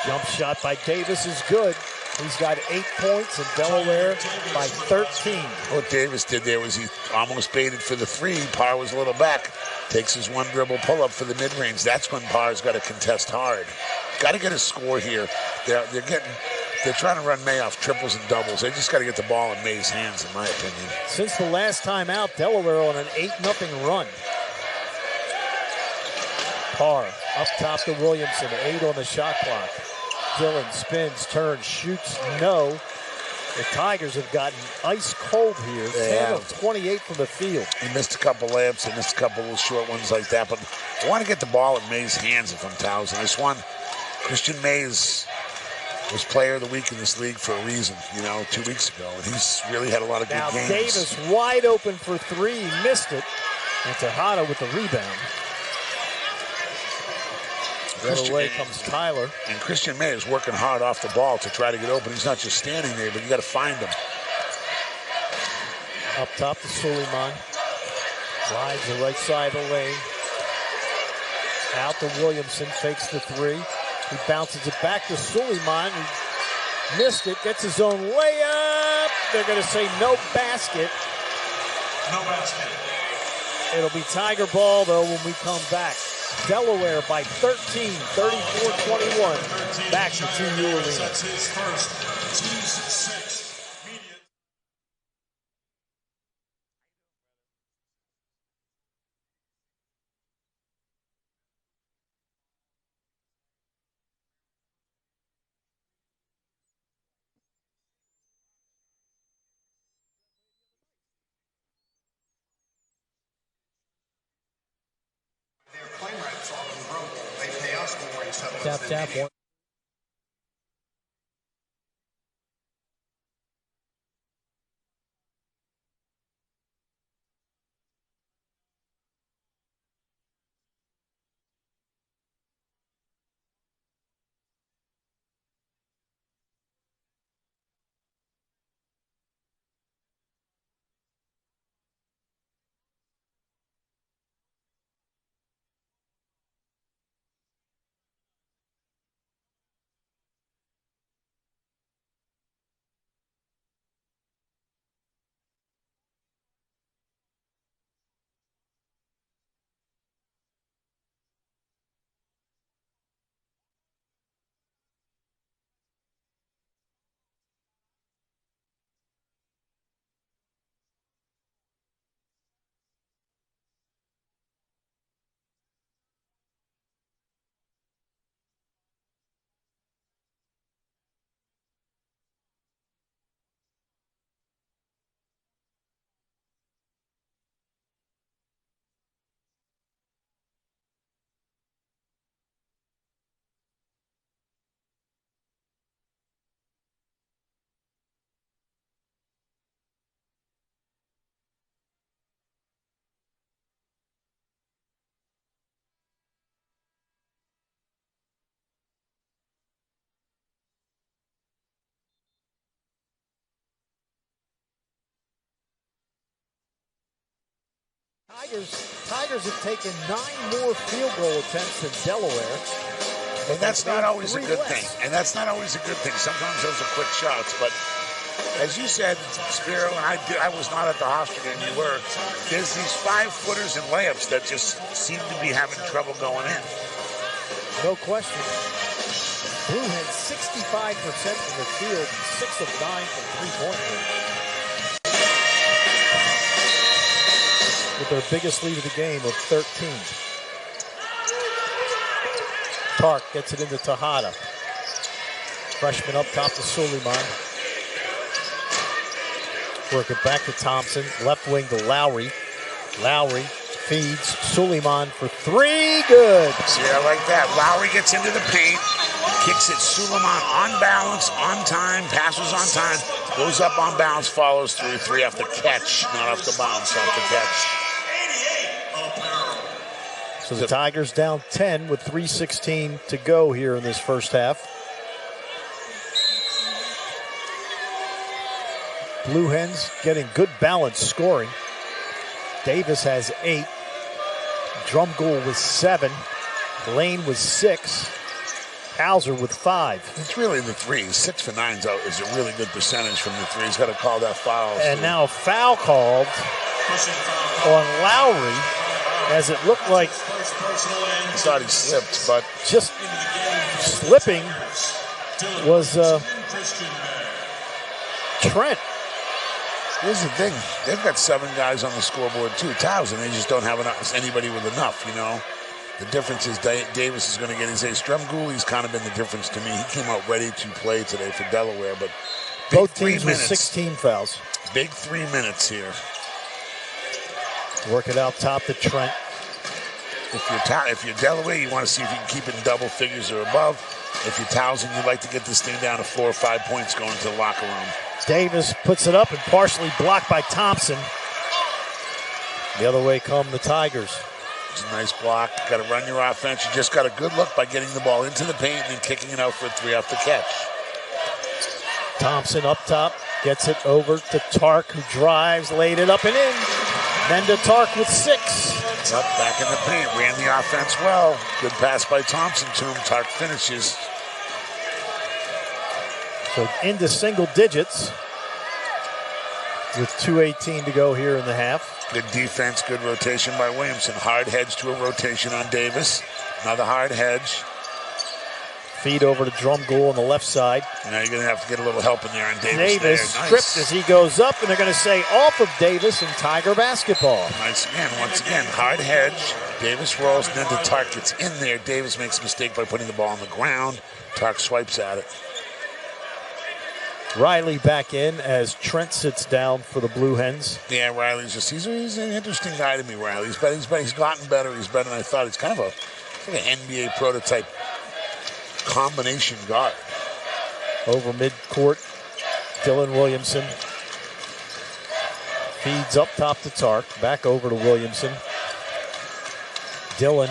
Jump shot by Davis is good. He's got 8 points, and Delaware by 13. What Davis did there was he almost baited for the 3. Parr was a little back. Takes his 1 dribble pull-up for the mid-range. That's when Parr's got to contest hard. Got to get a score here. They're trying to run May off triples and doubles. They just got to get the ball in May's hands, in my opinion. Since the last time out, Delaware on an 8-0 run. Parr up top to Williamson, 8 on the shot clock. Dillon spins, turns, shoots, no. The Tigers have gotten ice cold here. 10 of 28 from the field. He missed a couple layups. He missed a couple little short ones like that. But I want to get the ball in May's hands if I'm Towson. This one, Christian Mays was player of the week in this league for a reason, 2 weeks ago. And he's really had a lot of good games. Davis wide open for 3. He missed it. And Tejada with the rebound. The other way comes Tyler. And Christian May is working hard off the ball to try to get open. He's not just standing there, but you got to find him. Up top to Suleiman. Drives the right side of the lane. Out to Williamson, fakes the three. He bounces it back to Suleiman. He missed it, gets his own layup. They're going to say no basket. No basket. It'll be Tiger ball, though, when we come back. Delaware by 13, 34-21. Back to TU Arena. That's his first Teams 6. Tap, one. Tigers have taken 9 more field goal attempts than Delaware. And that's not always a good thing. And that's not always a good thing. Sometimes those are quick shots. But as you said, Spiro, and I was not at the Hofstra game, you were, there's these 5-footers and layups that just seem to be having trouble going in. No question. Blue had 65% from the field, 6 of 9 from three-point range. With their biggest lead of the game of 13. Tark gets it into Tejada. Freshman up top to Suleiman. Work it back to Thompson. Left wing to Lowry. Lowry feeds Suleiman for 3. Good. See, I like that. Lowry gets into the paint. Kicks it. Suleiman on balance, on time, passes on time. Goes up on bounce, follows through. 3 off the catch. Not off the bounce, off the catch. So the Tigers down 10 with 3:16 to go here in this first half. Blue Hens getting good balance scoring. Davis has 8. Drumgoole with 7. Lane with 6. Hauser with 5. It's really the threes. 6 for 9 is a really good percentage from the three. He's got to call that foul. And now a foul called on Lowry, as it looked like he thought he slipped, but just slipping was Trent. Here's the thing. They've got 7 guys on the scoreboard too. Towson, they just don't have anybody with enough, you know. The difference is Davis is going to get his ace. Drumgooley's kind of been the difference to me. He came out ready to play today for Delaware, but both teams with 16 fouls. Big 3 minutes here. Work it out top to Trent. If you're Delaware, you want to see if you can keep it in double figures or above. If you're Towson, you'd like to get this thing down to 4 or 5 points going to the locker room. Davis puts it up and partially blocked by Thompson. The other way come the Tigers. It's a nice block. Got to run your offense. You just got a good look by getting the ball into the paint and then kicking it out for a 3 off the catch. Thompson up top, gets it over to Tark, who drives, laid it up and in. Then to Tark with 6. Up back in the paint, ran the offense well. Good pass by Thompson to him. Tark finishes. So into single digits with 2:18 to go here in the half. Good defense, good rotation by Williamson. Hard hedge to a rotation on Davis. Another hard hedge. Feed over to Drumgoole on the left side. Now you're going to have to get a little help in there on Davis. Davis stripped as he goes up, and they're going to say off of Davis and Tiger basketball. Nice again. Once again, hard hedge. Davis rolls, and then the Tark gets in there. Davis makes a mistake by putting the ball on the ground. Tark swipes at it. Riley back in as Trent sits down for the Blue Hens. Yeah, Riley's he's an interesting guy to me, Riley. He's gotten better. He's better than I thought. He's kind of like an NBA prototype combination guard. Over midcourt, Dylan Williamson feeds up top to Tark, back over to Williamson. Dylan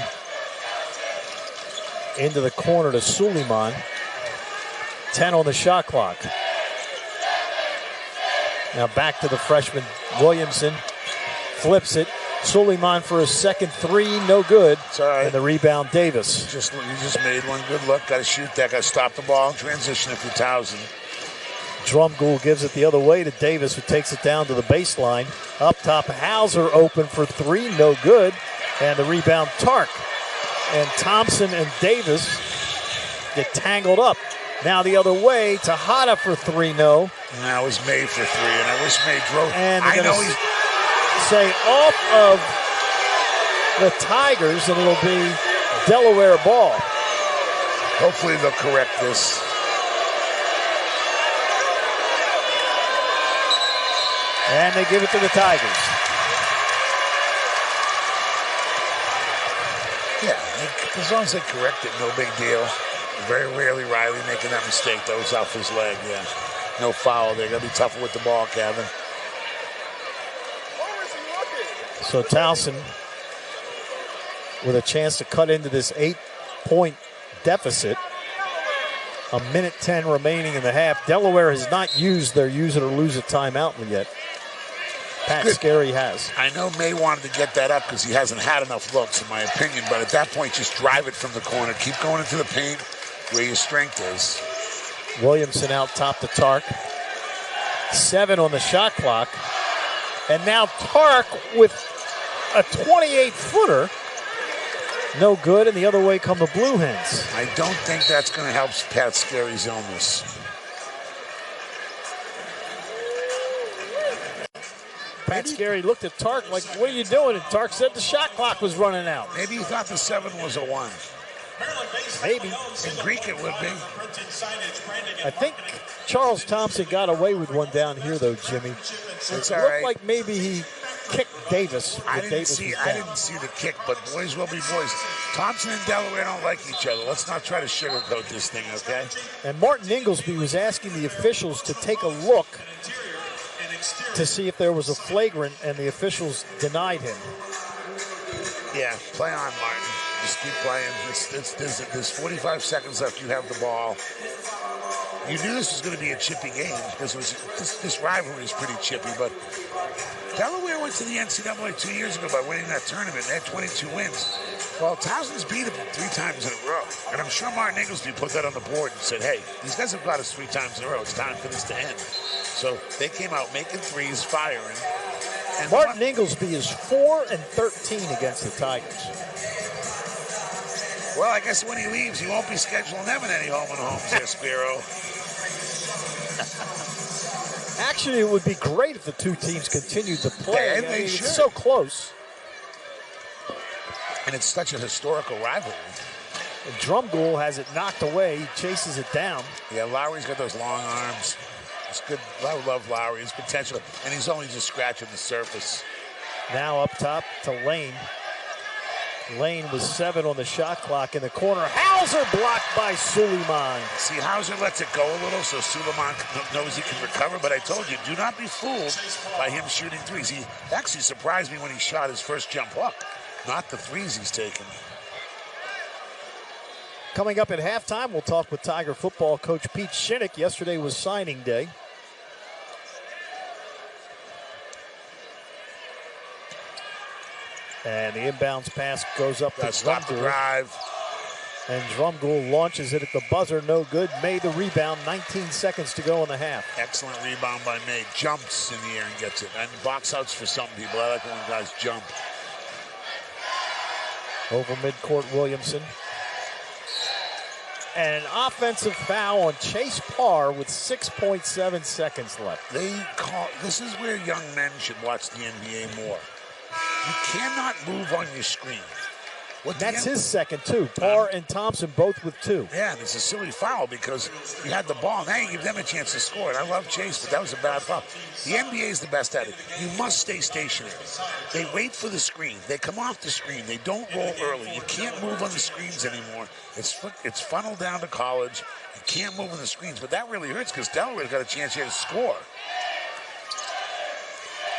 into the corner to Suleiman. 10 on the shot clock. Now back to the freshman Williamson. Flips it. Suleiman for a second 3, no good. It's all right. And the rebound, Davis. You just made one good look. Got to shoot that. Got to stop the ball and transition if you're Towson. Drumgoole gives it the other way to Davis, who takes it down to the baseline. Up top, Hauser open for 3, no good. And the rebound, Tark. And Thompson and Davis get tangled up. Now the other way, Tejada for 3, no. Now it's May for 3, and I wish May drove. And I know he's say off of the Tigers, and it'll be Delaware ball. Hopefully they'll correct this. And they give it to the Tigers. Yeah, as long as they correct it, no big deal. Very rarely Riley making that mistake. That was off his leg, yeah. No foul. They're going to be tougher with the ball, Kevin. So Towson with a chance to cut into this 8-point deficit. 1:10 remaining in the half. Delaware has not used their use it or lose it timeout yet. Pat Scarry has. I know May wanted to get that up because he hasn't had enough looks, in my opinion. But at that point, just drive it from the corner. Keep going into the paint where your strength is. Williamson out top to Tark. 7 on the shot clock. And now Tark with a 28-footer. No good, and the other way come the Blue Hens. I don't think that's going to help Pat Scarry's illness. Pat Scarry looked at Tark like, what are you doing? And Tark said the shot clock was running out. Maybe he thought the 7 was a 1. Maybe. In Greek it would be. I think Charles Thompson got away with one down here, though, Jimmy. It's it all looked right. like maybe he kicked Davis. I didn't see the kick, but boys will be boys. Thompson and Delaware don't like each other. Let's not try to sugarcoat this thing, okay? And Martin Inglesby was asking the officials to take a look to see if there was a flagrant, and the officials denied him. Yeah, play on, Martin. Just keep playing. There's 45 seconds left. You have the ball. You knew this was going to be a chippy game because this rivalry is pretty chippy, but Delaware went to the NCAA 2 years ago by winning that tournament. They had 22 wins. Well, Towson's beat them 3 times in a row. And I'm sure Martin Inglesby put that on the board and said, hey, these guys have got us 3 times in a row. It's time for this to end. So they came out making threes, firing. And Martin Inglesby is 4-13 against the Tigers. Well, I guess when he leaves, he won't be scheduling them in any home and homes there, Spiro. Actually, it would be great if the 2 teams continued to play. Yeah, they should. It's so close. And it's such a historical rivalry. And Drumgoole has it knocked away. He chases it down. Yeah, Lowry's got those long arms. It's good. I love Lowry. His potential. And he's only just scratching the surface. Now up top to Lane. Lane with 7 on the shot clock in the corner. Hauser blocked by Suleiman. See, Hauser lets it go a little so Suleiman knows he can recover. But I told you, do not be fooled by him shooting threes. He actually surprised me when he shot his first jump hook. Not the threes he's taken. Coming up at halftime, we'll talk with Tiger football coach Pete Shinnick. Yesterday was signing day. And the inbounds pass goes up to Stop the Drumgoole. drive. And Drumgoole launches it at the buzzer, no good. May the rebound, 19 seconds to go in the half. Excellent rebound by May. Jumps in the air and gets it. And box outs for some people. I like when guys jump. Over midcourt, Williamson. And an offensive foul on Chase Parr with 6.7 seconds left. This is where young men should watch the NBA more. You cannot move on your screen. That's his second, too. Parr and Thompson both with 2. Yeah, and it's a silly foul because you had the ball. Now you give them a chance to score. And I love Chase, but that was a bad foul. The NBA is the best at it. You must stay stationary. They wait for the screen. They come off the screen. They don't roll early. You can't move on the screens anymore. It's funneled down to college. You can't move on the screens. But that really hurts because Delaware's got a chance here to score.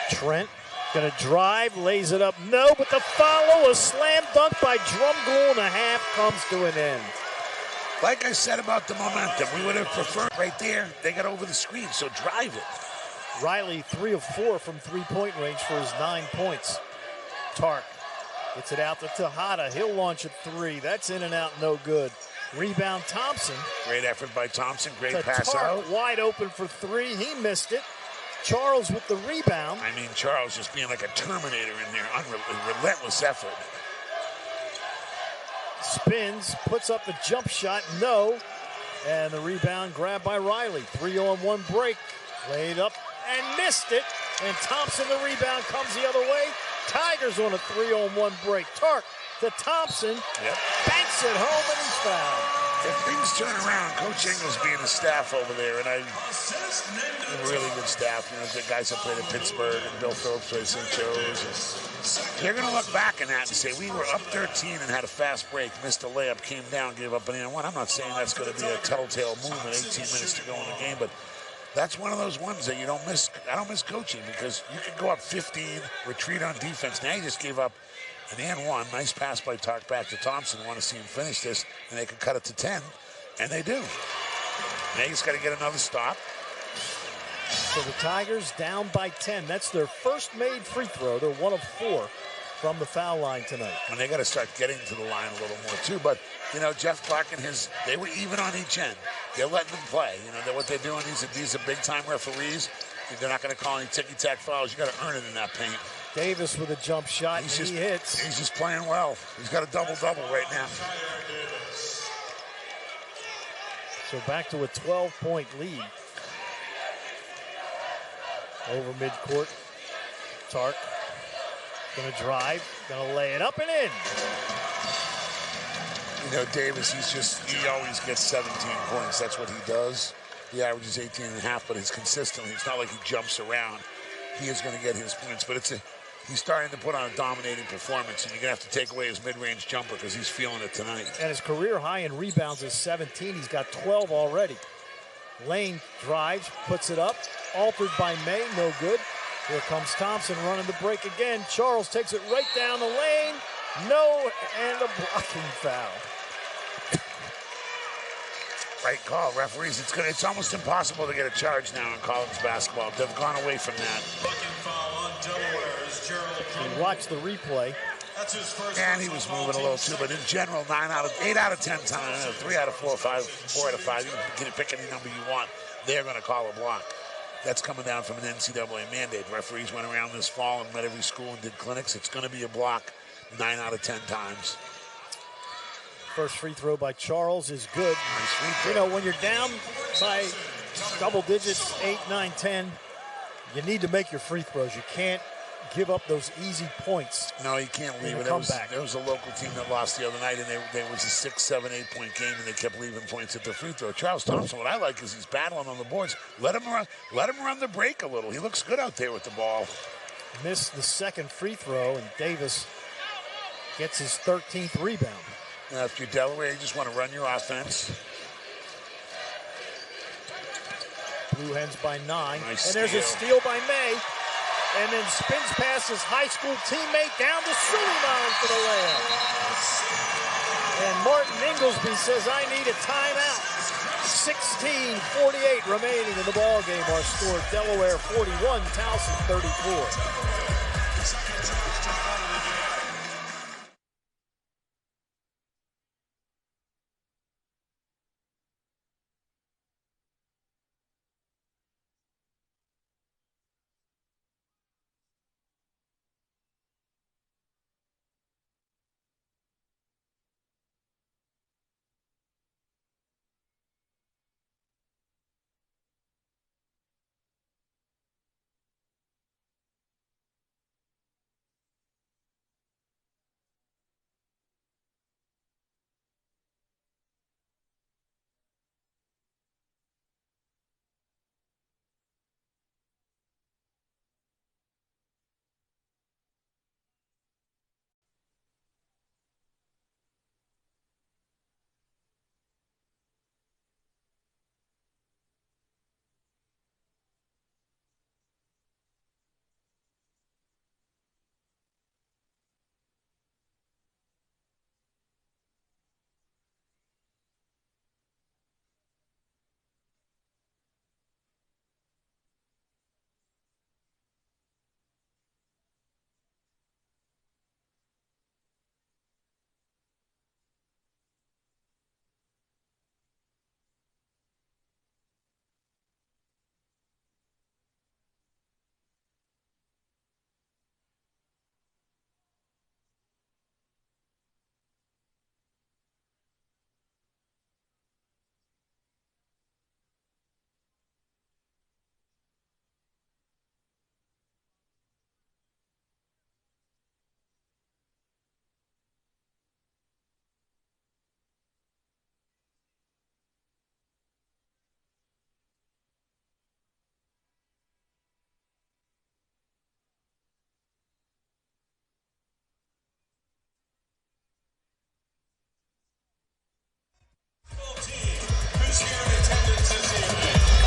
Trent gonna drive, lays it up. No, but the follow, a slam dunk by Drumgoole, and the half comes to an end. Like I said about the momentum, we would have preferred right there. They got over the screen, so drive it. Riley 3 of 4 from three-point range for his 9 points. Tark gets it out to Tejada. He'll launch at 3. That's in and out, no good. Rebound Thompson. Great effort by Thompson. Great to pass Tark, out. wide open for 3. He missed it. Charles with the rebound. I mean, Charles just being like a Terminator in there. Relentless effort. Spins, puts up the jump shot, no. And the rebound grabbed by Riley. 3-on-1 break. Laid up and missed it. And Thompson, the rebound, comes the other way. Tigers on a 3-on-1 break. Tark to Thompson. Yep. Banks it home and he's fouled. If things turn around, Coach Ingles being the staff over there, and a really good staff. You know, the guys that played at Pittsburgh and Bill Phillips played St. Joe's. They're going to look back in that and say, we were up 13 and had a fast break, missed a layup, came down, gave up an and one. I'm not saying that's going to be a telltale move with 18 minutes to go in the game, but that's one of those ones that you don't miss. I don't miss coaching because you could go up 15, retreat on defense. Now you just gave up an and one. Nice pass by Tark back to Thompson. Want to see him finish this, and they could cut it to 10, and they do. Now he's got to get another stop. So the Tigers down by 10. That's their first made free throw. They're 1 of 4 from the foul line tonight. And they got to start getting to the line a little more too. But you know, Jeff Clark and they were even on each end. They're letting them play. You know, what they're doing. These are big time referees. They're not going to call any ticky-tack fouls. You got to earn it in that paint. Davis with a jump shot. He hits. He's just playing well. He's got a double-double right now. So back to a 12-point lead. Over midcourt. Tark gonna drive, gonna lay it up and in. You know, Davis, he always gets 17 points. That's what he does. He averages 18 and a half, but it's consistently. It's not like he jumps around. He is going to get his points, but he's starting to put on a dominating performance, and you're going to have to take away his mid-range jumper because he's feeling it tonight. And his career high in rebounds is 17. He's got 12 already. Lane drives, puts it up, altered by May, no good. Here comes Thompson running the break again. Charles takes it right down the lane. No, and a blocking foul. Right call, referees. It's almost impossible to get a charge now in college basketball. They've gone away from that. You watch the replay. And he was moving a little too, but in general, 8 out of 10 times, 3 out of 4, 4 out of 5. You can pick any number you want. They're going to call a block. That's coming down from an NCAA mandate. Referees went around this fall and met every school and did clinics. It's going to be a block 9 out of 10 times. First free throw by Charles is good. Nice free throw. You know, when you're down by double digits, 8, 9, 10, you need to make your free throws. You can't give up those easy points. No, you can't leave it. There was a local team that lost the other night, and there was a 6, 7, 8 point game, and they kept leaving points at the free throw. Charles Thompson, what I like is he's battling on the boards. Let him run the break a little. He looks good out there with the ball. Missed the second free throw, and Davis gets his 13th rebound. Now, if you're Delaware, you just want to run your offense. Blue Hens by 9. Nice and there's a steal by May. and then spins past his high school teammate down to Suleiman for the layup. And Martin Inglesby says, I need a timeout. 16:48 remaining in the ball game. Our score, Delaware 41, Towson 34.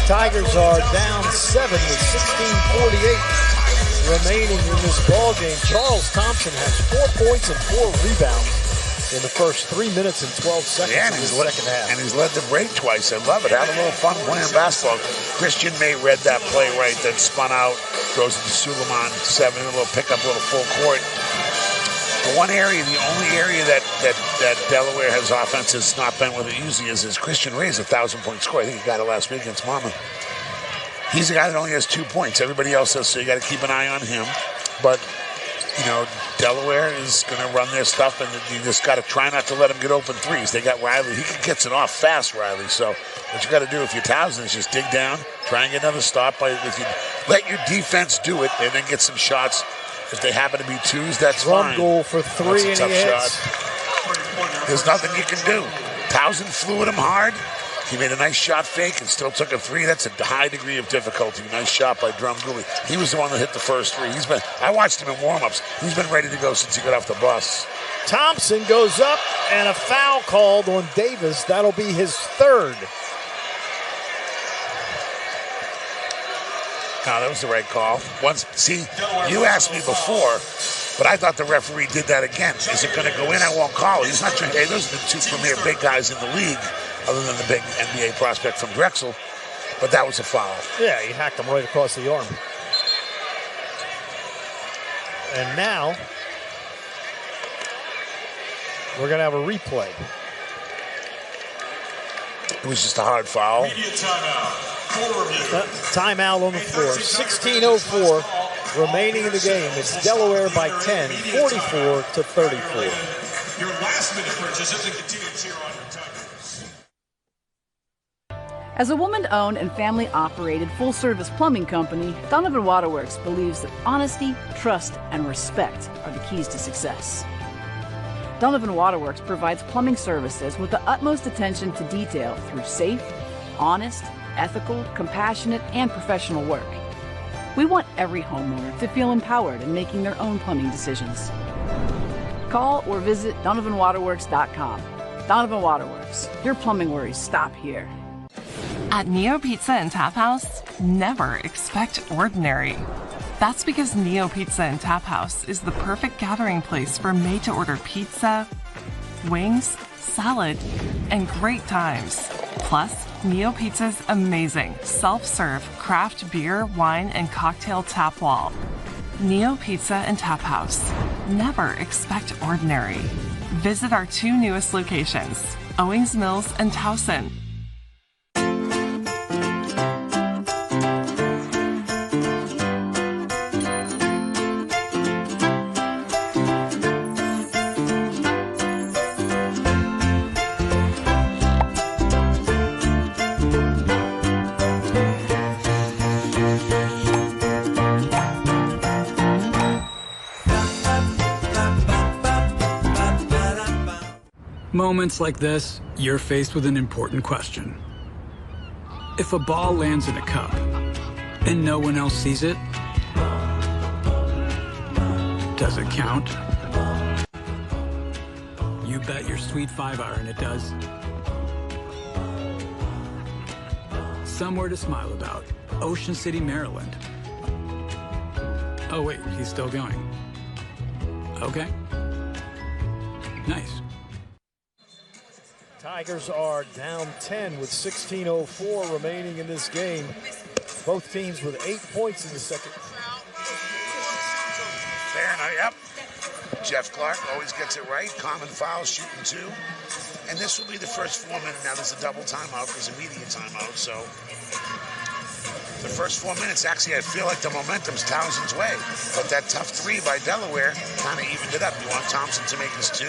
Tigers are down 7 with 16:48 remaining in this ball game. Charles Thompson has 4 points and 4 rebounds in the first 3 minutes and 12 seconds Yeah, of the second half. And he's led the break twice. I love it. Had a little fun playing basketball. Christian May read that play right, then spun out, goes into Suleiman 7, a little pickup, a little full court. The one area, the only area that Delaware has offense has not been with it usually is Christian Ray's 1,000-point score. I think he got it last week against Monmouth. He's the guy that only has 2 points. Everybody else has, so you got to keep an eye on him. But, you know, Delaware is going to run their stuff, and you just got to try not to let them get open threes. They got Riley. He gets it off fast, Riley. So what you got to do if you're Towson is just dig down, try and get another stop. Let your defense do it, and then get some shots. If they happen to be twos, that's fine. Goal for 3 and he hits. There's nothing you can do. Towson flew at him hard. He made a nice shot fake and still took a 3. That's a high degree of difficulty. Nice shot by Drumgooley. He was the one that hit the first 3. I watched him in warm-ups. He's been ready to go since he got off the bus. Thompson goes up and a foul called on Davis. That'll be his 3rd. No, that was the right call. You asked me before, but I thought the referee did that again. Is it going to go in? I won't call it. He's not trying. Hey, those are the 2 premier big guys in the league, other than the big NBA prospect from Drexel. But that was a foul. Yeah, he hacked him right across the arm. And now we're going to have a replay. It was just a hard foul. Media timeout. Timeout on the floor. 16:04 remaining in the game. It's Delaware by 10, 44-34. Your last minute purchases and continue to cheer on your Tigers. As a woman-owned and family-operated full-service plumbing company, Donovan Waterworks believes that honesty, trust, and respect are the keys to success. Donovan Waterworks provides plumbing services with the utmost attention to detail through safe, honest, ethical, compassionate, and professional work. We want every homeowner to feel empowered in making their own plumbing decisions. Call or visit DonovanWaterworks.com. Donovan Waterworks, your plumbing worries stop here. At Neo Pizza and Tap House, never expect ordinary. That's because Neo Pizza and Tap House is the perfect gathering place for made-to-order pizza, wings, salad, and great times. Plus, Neo Pizza's amazing self-serve craft beer, wine, and cocktail tap wall. Neo Pizza and Tap House. Never expect ordinary. Visit our 2 newest locations, Owings Mills and Towson. Moments like this, you're faced with an important question. If a ball lands in a cup and no one else sees it, does it count? You bet your sweet 5-iron it does. Somewhere to smile about. Ocean City, Maryland. Oh wait, he's still going. Okay. Nice. Tigers are down 10 with 16:04 remaining in this game. Both teams with 8 points in the second. Fair enough, yep. Jeff Clark always gets it right. Common foul, shooting 2. And this will be the first 4 minutes. Now there's a double timeout. There's a media timeout. So the first 4 minutes, actually, I feel like the momentum's Towson's way. But that tough 3 by Delaware kind of evened it up. You want Thompson to make his 2.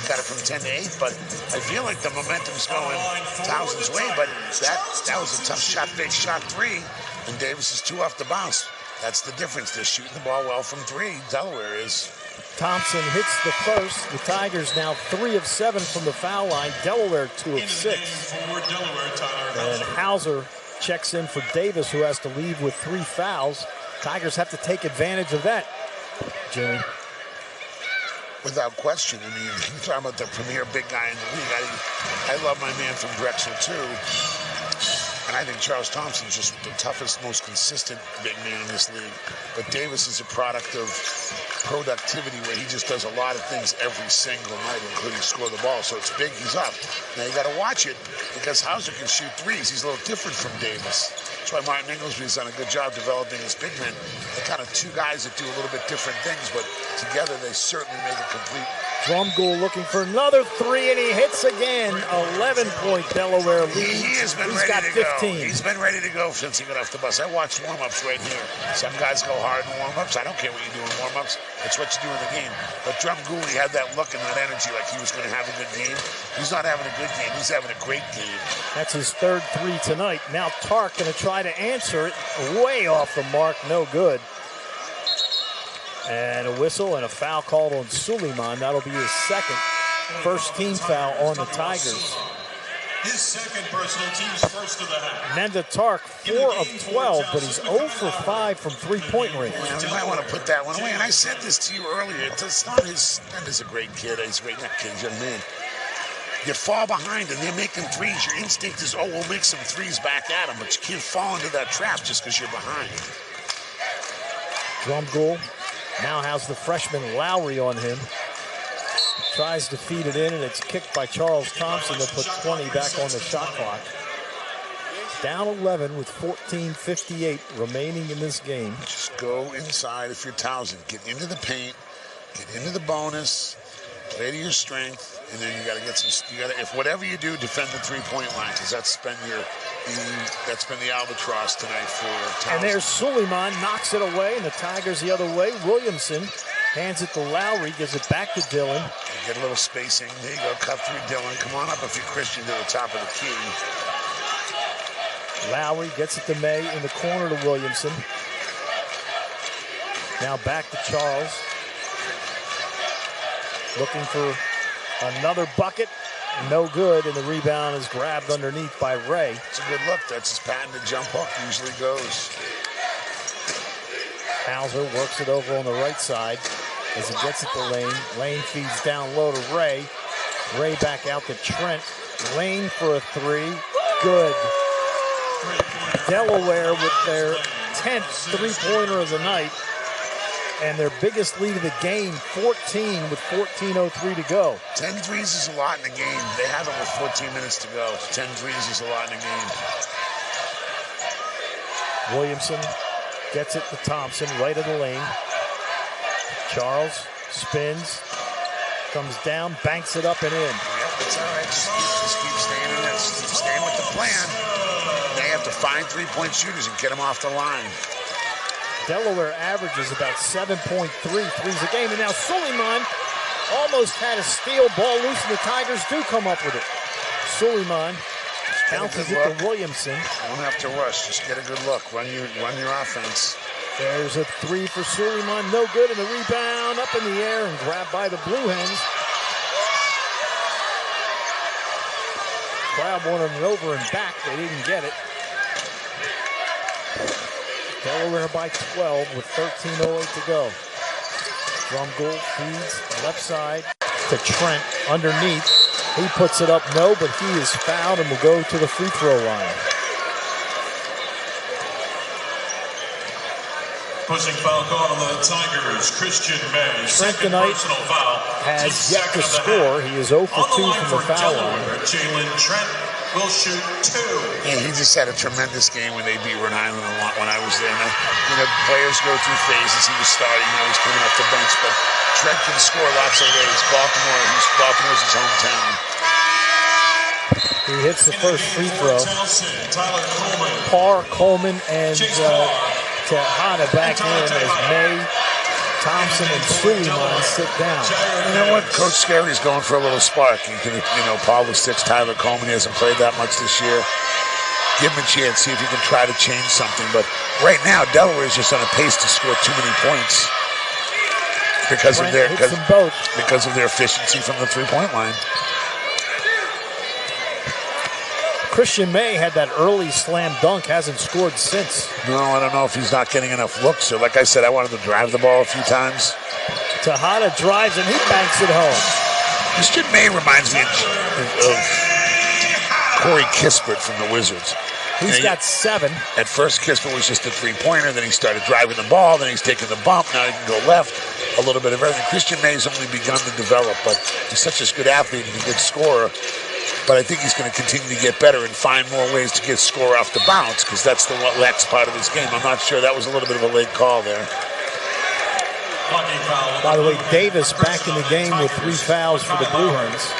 Got it from 10 to 8. But I feel like the momentum's going Towson's way. But that was a tough shot, big shot 3. And Davis is 2 off the bounce. That's the difference. They're shooting the ball well from 3. Delaware is. Thompson hits the first. The Tigers now 3 of 7 from the foul line. Delaware 2 of 6. And Hauser checks in for Davis, who has to leave with 3 fouls. Tigers have to take advantage of that, Jimmy. Without question. I mean, you're talking about the premier big guy in the league. I love my man from Drexel, too. And I think Charles Thompson's just the toughest, most consistent big man in this league. But Davis is a product of productivity where he just does a lot of things every single night, including score the ball. So it's big, he's up. Now you got to watch it because Hauser can shoot 3s. He's a little different from Davis. That's why Martin Inglesby's done a good job developing his big men. They're kind of 2 guys that do a little bit different things, but together they certainly make a complete. Drumgoole looking for another 3, and he hits again. 11-point Delaware lead. He has been ready to 15. Go. He's been ready to go since he got off the bus. I watched warm-ups right here. Some guys go hard in warm-ups. I don't care what you do in warm-ups. It's what you do in the game. But Drumgoole, he had that look and that energy like he was going to have a good game. He's not having a good game. He's having a great game. That's his 3rd 3 tonight. Now Tark going to try to answer it. Way off the mark. No good. And a whistle and a foul called on Suleiman. That'll be his 2nd. First team foul on the Tigers. His 2nd personal, team's first of the half. Nenda Tark, 4 of 12, but he's 0 for 5 from 3-point range. Well, you might want to put that one away. And I said this to you earlier. It's not his. Nenda's a great kid. He's a great kid, young man. You fall behind and they're making 3s. Your instinct is, oh, we'll make some 3s back at him. But you can't fall into that trap just because you're behind. Drumgoole now has the freshman Lowry on him. Tries to feed it in, and it's kicked by Charles Thompson to put 20 back on the shot clock. Down 11 with 14:58 remaining in this game. Just go inside if you're Towson. Get into the paint, get into the bonus, play to your strength, and then you got to get some. You got to, if whatever you do, defend the 3-point line, because that's been the albatross tonight for Towson. And there's Suleiman, knocks it away, and the Tigers the other way. Williamson hands it to Lowry, gives it back to Dillon. Get a little spacing. There you go, cut through Dillon. Come on up if you're Christian to the top of the key. Lowry gets it to May in the corner to Williamson. Now back to Charles. Looking for another bucket. No good, and the rebound is grabbed underneath by Ray. It's a good look. That's his patented jump hook. Usually goes. Hauser works it over on the right side as he gets it to Lane. Lane feeds down low to Ray. Ray back out to Trent. Lane for a 3. Good. Delaware with their 10th 3-pointer of the night. and their biggest lead of the game, 14 with 14:03 to go. 10 threes is a lot in the game. They have it with 14 minutes to go. 10 threes is a lot in the game. Williamson gets it to Thompson, right of the lane. Charles spins, comes down, banks it up and in. Yep, it's all right. Just keep staying in this. Keep staying with the plan. They have to find three-point shooters and get them off the line. Delaware averages about 7.3 threes a game, and now Suleiman almost had a steal. Ball loose, and the Tigers do come up with it. Suleiman bounces it to Williamson. Don't have to rush. Just get a good look. Run your offense. There's a three for Suleiman. No good, and the rebound up in the air and grabbed by the Blue Hens. Crowd wanted it over and back. They didn't get it. Delaware by 12 with 13:08 to go. Drumgold feeds left side to Trent underneath. He puts it up, no, but he is fouled and will go to the free throw line. Pushing foul call on the Tigers, Christian May. Trent tonight has yet to score. He is 0 for 2 from the foul line. Jalen Trent will shoot 2. And he just had a tremendous game when they beat Rhode Island a lot when I was there. And players go through phases. He was starting, now he's coming off the bench. But Trent can score lots of ways. Baltimore's his hometown. He hits the first free throw. Parr, Coleman, and Tejada back in as May, Thompson, and Suleiman sit down. You know what? Coach Scary's going for a little spark. You can, Paul was 6, Tyler Coleman, he hasn't played that much this year. Give him a chance, see if he can try to change something. But right now, Delaware is just on a pace to score too many points because of their efficiency from the three-point line. Christian May had that early slam dunk, hasn't scored since. No, I don't know if he's not getting enough looks. So like I said, I wanted to drive the ball a few times. Tejada drives and he banks it home. Christian May reminds me of Corey Kispert from the Wizards. He's got 7. At first, Kispert was just a three-pointer. Then he started driving the ball. Then he's taking the bump. Now he can go left. A little bit of everything. Christian May's only begun to develop, but he's such a good athlete and a good scorer. But I think he's going to continue to get better and find more ways to get score off the bounce because that's the next part of his game. I'm not sure. That was a little bit of a late call there. By the way, Davis back in the game with 3 fouls for the Blue Hens.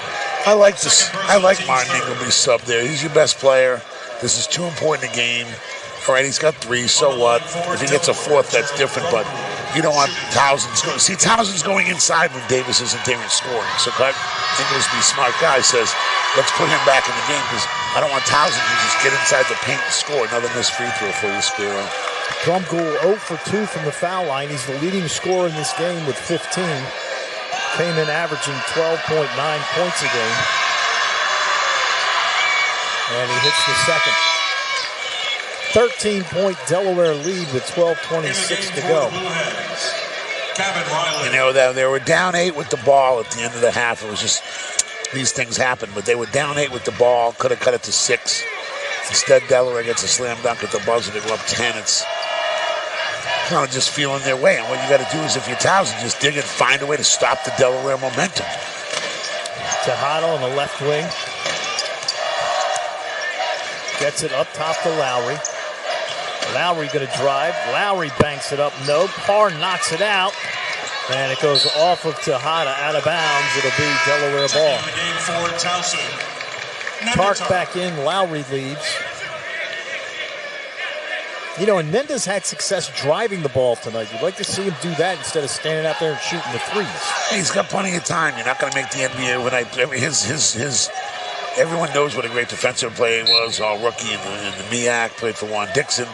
I like Martin Ingleby's sub there. He's your best player. This is too important a game. All right, he's got 3, so what? If he gets a 4th, that's different, but you don't want Towson's going. See, Towson's going inside when Davis isn't there and scoring. So Inglesby, smart guy, says, let's put him back in the game because I don't want Towson to just get inside the paint and score. Another missed free throw for you, Spiro. Drumgold 0 for 2 from the foul line. He's the leading scorer in this game with 15. Came in averaging 12.9 points a game. And he hits the second. 13-point Delaware lead with 12:26 to go. They were down 8 with the ball at the end of the half. It was just these things happen, but they were down 8 with the ball. Could have cut it to 6. Instead, Delaware gets a slam dunk at the buzzer to go up 10. It's kind of just feeling their way. And what you got to do is, if you're Towson, just dig and find a way to stop the Delaware momentum. Tejada on the left wing. Gets it up top to Lowry. Lowry going to drive. Lowry banks it up. No. Parr knocks it out. And it goes off of Tejada out of bounds. It'll be Delaware ball. Game for Towson. Tark back in. Lowry leaves. And Mendez had success driving the ball tonight. You'd like to see him do that instead of standing out there and shooting the threes. He's got plenty of time. You're not going to make the NBA his everyone knows what a great defensive player he was, all rookie in the MEAC, played for Juan Dixon.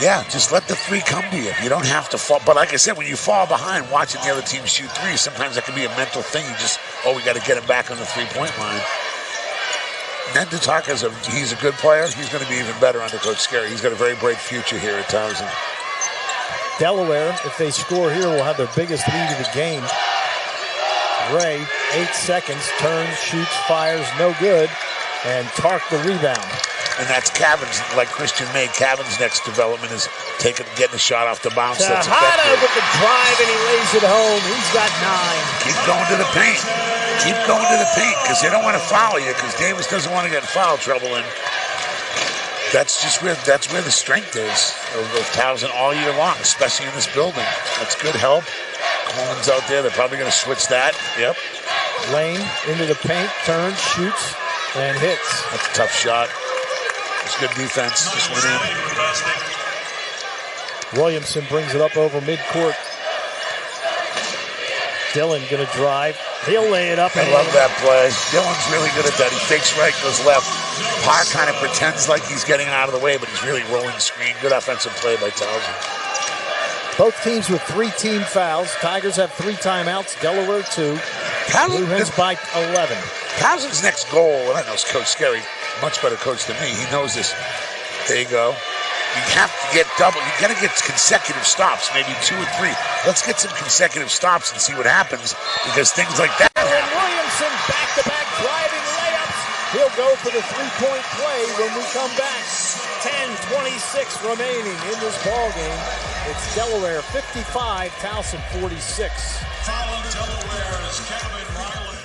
Yeah, just let the 3 come to you. You don't have to fall. But like I said, when you fall behind watching the other team shoot 3, sometimes that can be a mental thing. We got to get him back on the 3-point line. Ned Tark he's a good player. He's going to be even better under Coach Scary. He's got a very bright future here at Towson. Delaware, if they score here, will have their biggest lead of the game. Ray, 8 seconds, turns, shoots, fires, no good, and Tark the rebound. And that's Cavan's, like Christian May. Cavan's next development is getting a shot off the bounce. That's effective with the drive, and he lays it home. He's got 9. Keep going to the paint. Keep going to the paint because they don't want to foul you because Davis doesn't want to get in foul trouble. And that's where the strength is of Towson all year long, especially in this building. That's good help. Coleman's out there. They're probably going to switch that. Yep. Lane into the paint, turns, shoots, and hits. That's a tough shot. It's good defense. Just went in. Williamson brings it up over midcourt. Dillon going to drive. He'll lay it up. I love that play. Dillon's really good at that. He fakes right, goes left. Parr kind of pretends like he's getting out of the way, but he's really rolling screen. Good offensive play by Towson. Both teams with 3 team fouls. Tigers have 3 timeouts. Delaware 2. Blue Hens by 11. Towson's next goal, and I know Coach Skerry, much better coach than me. He knows this. There you go. You have to get double. You got to get consecutive stops, maybe 2 or 3. Let's get some consecutive stops and see what happens because things like that happen. Williamson back-to-back driving layups. He'll go for the 3-point play when we come back. 10:26 remaining in this ball game. It's Delaware 55, Towson 46. Fouling Delaware is Kevin Riley.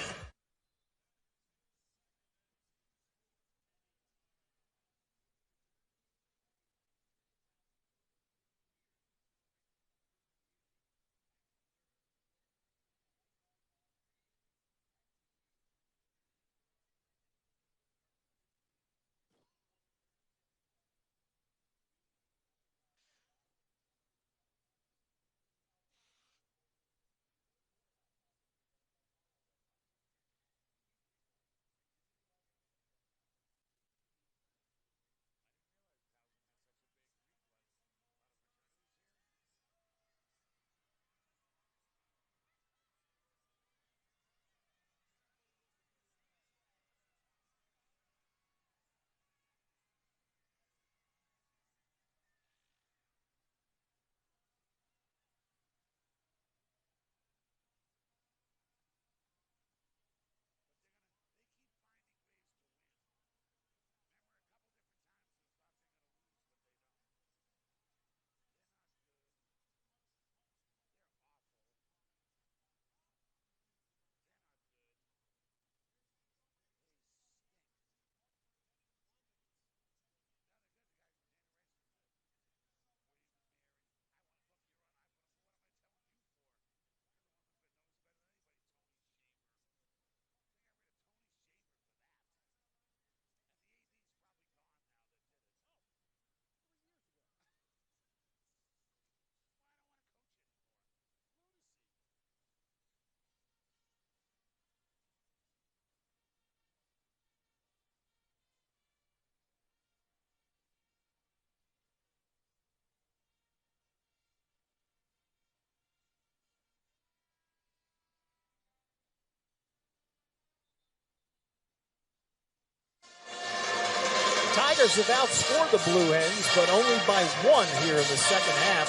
Tigers have outscored the Blue Hens, but only by 1 here in the second half.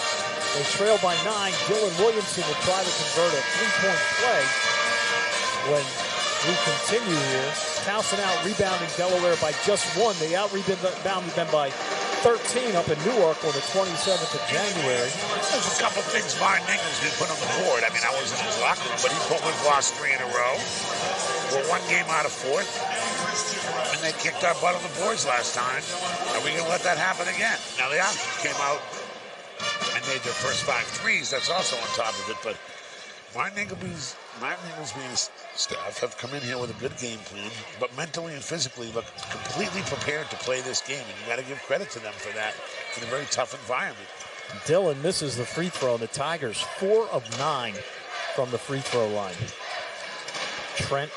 They trail by 9. Dylan Williamson will try to convert a 3-point play when we continue here. Towson out rebounding Delaware by just 1. They out rebounded them by 13 up in Newark on the 27th of January. There's a couple things Martin Ingles did put on the board. I mean, I was in his locker room, but we've lost 3 in a row. We're 1 game out of 4th. And they kicked our butt on the boards last time. Are we going to let that happen again? Now, the options came out and made their first 5 threes. That's also on top of it. But Martin Ingleby's staff have come in here with a good game plan, but mentally and physically look completely prepared to play this game. And you got to give credit to them for that in a very tough environment. Dillon misses the free throw. The Tigers 4 of 9 from the free throw line. Trent,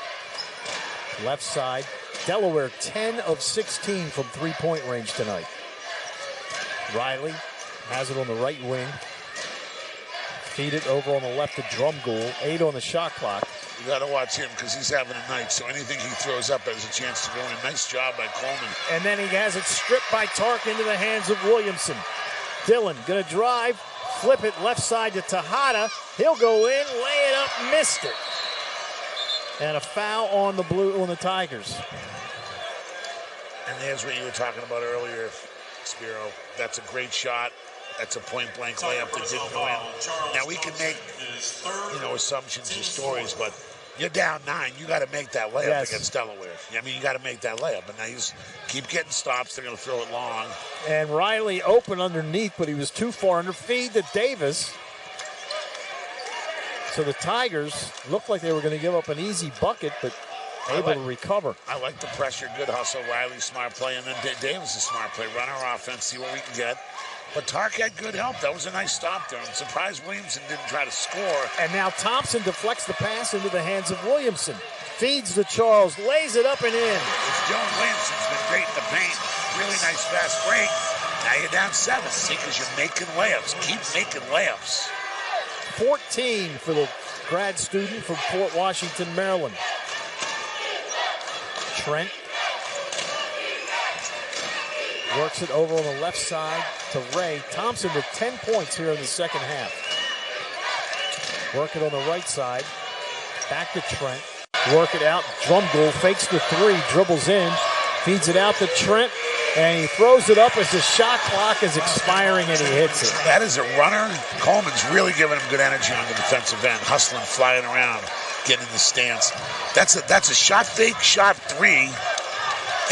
left side. Delaware 10 of 16 from 3-point range tonight. Riley has it on the right wing. Feed it over on the left to Drumgoole. 8 on the shot clock. You got to watch him because he's having a night, so anything he throws up has a chance to go in. Nice job by Coleman. And then he has it stripped by Tark into the hands of Williamson. Dillon going to drive, flip it left side to Tejada. He'll go in, lay it up, missed it. And a foul on the Tigers. And there's what you were talking about earlier, Spiro. That's a great shot. That's a point-blank layup that didn't go in. Now, we can make, assumptions or stories, but you're down 9. You got to make that layup against Delaware. I mean, you got to make that layup. And now you just keep getting stops. They're going to throw it long. And Riley open underneath, but he was too far under. Feed to Davis. So the Tigers looked like they were going to give up an easy bucket, but able to recover. I like the pressure. Good hustle. Riley, smart play. And then Davis is smart play. Run our offense, see what we can get. But Tark had good help. That was a nice stop there. I'm surprised Williamson didn't try to score. And now Thompson deflects the pass into the hands of Williamson. Feeds to Charles, lays it up and in. Jones Williamson's been great in the paint. Really nice fast break. Now you're down 7. See, because you're making layups. Keep making layups. 14 for the grad student from Fort Washington, Maryland. Trent works it over on the left side to Ray. Thompson with 10 points here in the second half. Work it on the right side. Back to Trent. Work it out. Drum goal. Fakes the 3. Dribbles in. Feeds it out to Trent. And he throws it up as the shot clock is expiring and he hits it. That is a runner. Coleman's really giving him good energy on the defensive end. Hustling, flying around, getting in the stance. That's a shot fake, shot 3.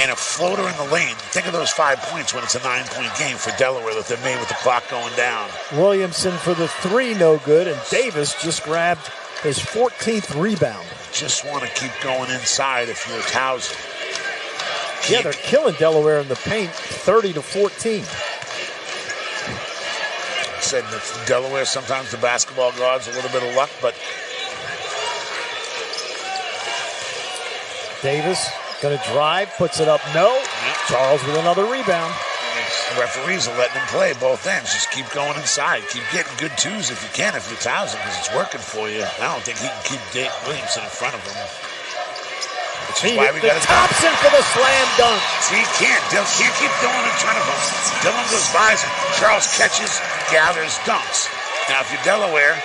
And a floater in the lane. Think of those 5 points when it's a 9-point game for Delaware that they made with the clock going down. Williamson for the 3, no good. And Davis just grabbed his 14th rebound. Just want to keep going inside if you're Towson. Yeah, they're killing Delaware in the paint, 30-14. I said that Delaware, sometimes the basketball gods, a little bit of luck, but Davis going to drive, puts it up, no. Charles with another rebound. The referees are letting him play both ends. Just keep going inside. Keep getting good 2s if you can, if you're Towson, because it's working for you. I don't think he can keep Dave Williamson in front of him. Which is why we got Thompson for the slam dunk. See, he can't. Dylan can't keep Dylan in front of him. Dylan goes by, Charles catches, gathers, dunks. Now, if you're Delaware,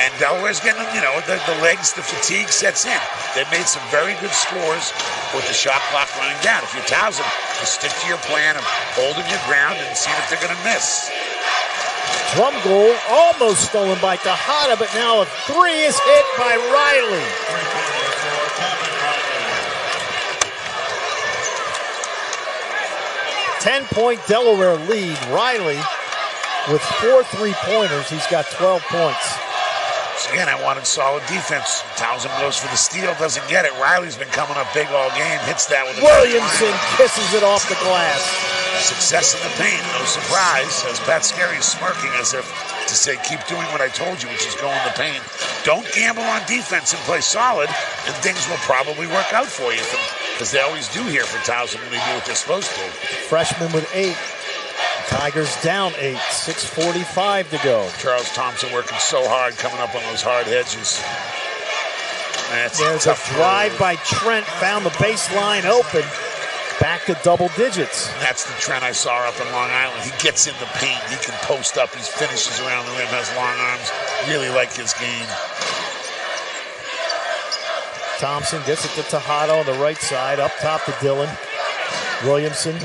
and Delaware's getting, the legs, the fatigue sets in. They've made some very good scores with the shot clock running down. If you're Towson, you stick to your plan of holding your ground and seeing if they're going to miss. Drum goal almost stolen by Tejada, but now a 3 is hit by Riley. 10-point Delaware lead. Riley with 4 3-pointers. He's got 12 points. So again, I wanted solid defense. Towson goes for the steal, doesn't get it. Riley's been coming up big all game. Hits that with a Williamson kisses it off the glass. Success in the paint, no surprise. As Pat Scarry is smirking as if to say, keep doing what I told you, which is go in the paint. Don't gamble on defense and play solid, and things will probably work out for you. Because they always do here for Towson when they do what they're supposed to. Freshman with 8. Tigers down 8. 6:45 to go. Charles Thompson working so hard, coming up on those hard hedges. There's a drive by Trent. Found the baseline open. Back to double digits. That's the Trent I saw up in Long Island. He gets in the paint. He can post up. He finishes around the rim. Has long arms. Really like his game. Thompson gets it to Tejada on the right side. Up top to Dylan. Williamson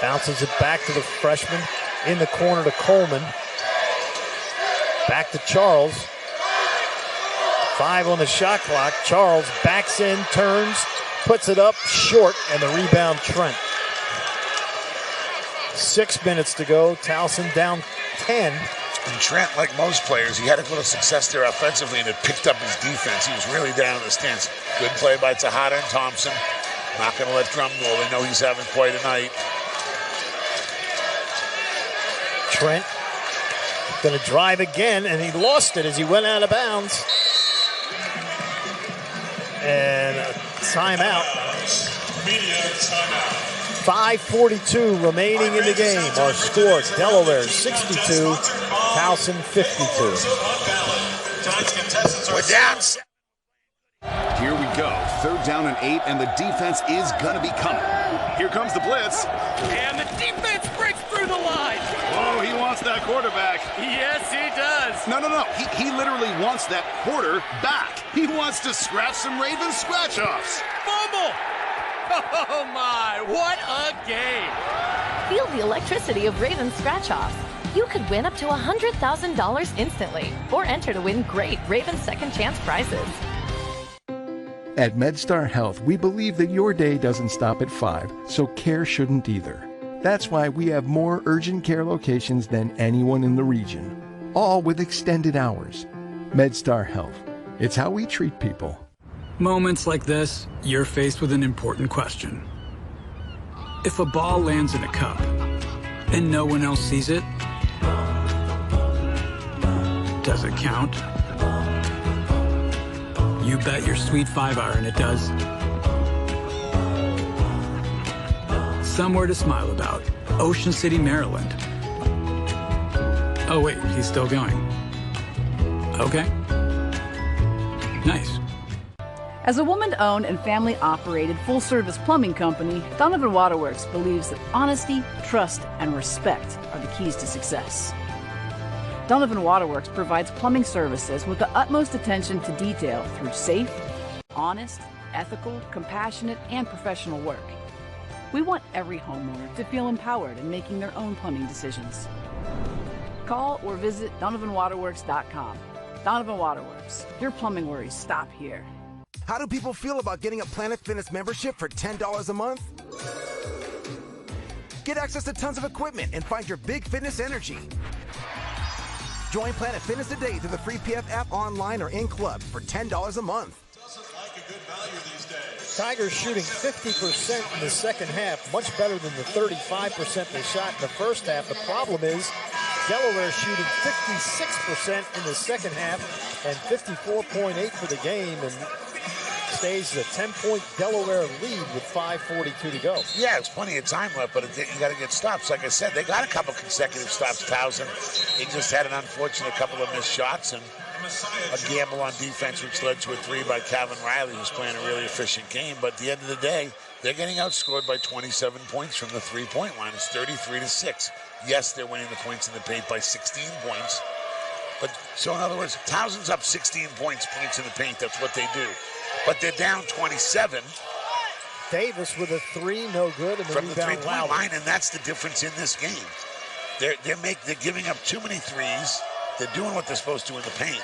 bounces it back to the freshman. In the corner to Coleman. Back to Charles. 5 on the shot clock. Charles backs in, turns, puts it up short, and the rebound Trent. 6 minutes to go. Towson down 10. And Trent, like most players, he had a little success there offensively, and it picked up his defense. He was really down in the stance. Good play by Tejada and Thompson. Not going to let Drum go. They know he's having quite a night. Trent going to drive again, and he lost it as he went out of bounds. And a timeout. Media timeout. 5:42 remaining in the game. Our score, Delaware 62, Towson 52. We're down. Here we go. 3rd down and 8, and the defense is going to be coming. Here comes the blitz. And the defense breaks through the line. Oh, he wants that quarterback. Yes, he does. No. He literally wants that quarter back. He wants to scratch some Ravens scratch-offs. Fumble. Oh my, what a game! Feel the electricity of Raven scratch-offs. You could win up to $100,000 instantly or enter to win great Raven second chance prizes. At MedStar Health, we believe that your day doesn't stop at 5, so care shouldn't either. That's why we have more urgent care locations than anyone in the region, all with extended hours. MedStar Health. It's how we treat people. Moments like this, you're faced with an important question. If a ball lands in a cup and no one else sees it, does it count? You bet your sweet 5-iron it does. Somewhere to smile about. Ocean City, Maryland. Oh wait, he's still going. Okay. Nice. As a woman-owned and family-operated full-service plumbing company, Donovan Waterworks believes that honesty, trust, and respect are the keys to success. Donovan Waterworks provides plumbing services with the utmost attention to detail through safe, honest, ethical, compassionate, and professional work. We want every homeowner to feel empowered in making their own plumbing decisions. Call or visit DonovanWaterworks.com. Donovan Waterworks. Your plumbing worries stop here. How do people feel about getting a Planet Fitness membership for $10 a month? Get access to tons of equipment and find your big fitness energy. Join Planet Fitness today through the free PF app online or in club for $10 a month. Tigers shooting 50% in the second half, much better than the 35% they shot in the first half. The problem is Delaware shooting 56% in the second half and 54.8 for the game, and stays a 10-point Delaware lead with 5:42 to go. Yeah, there's plenty of time left, but you got to get stops. Like I said, they got a couple consecutive stops, Towson. He just had an unfortunate couple of missed shots and a gamble on defense, which led to a 3 by Calvin Riley, who's playing a really efficient game. But at the end of the day, they're getting outscored by 27 points from the three-point line. It's 33-6. Yes, they're winning the points in the paint by 16 points. But so in other words, Towson's up 16 points in the paint. That's what they do. But they're down 27. Davis with a 3, no good, and the from the rebound three-point line, and that's the difference in this game. They're giving up too many threes. They're doing what they're supposed to in the paint.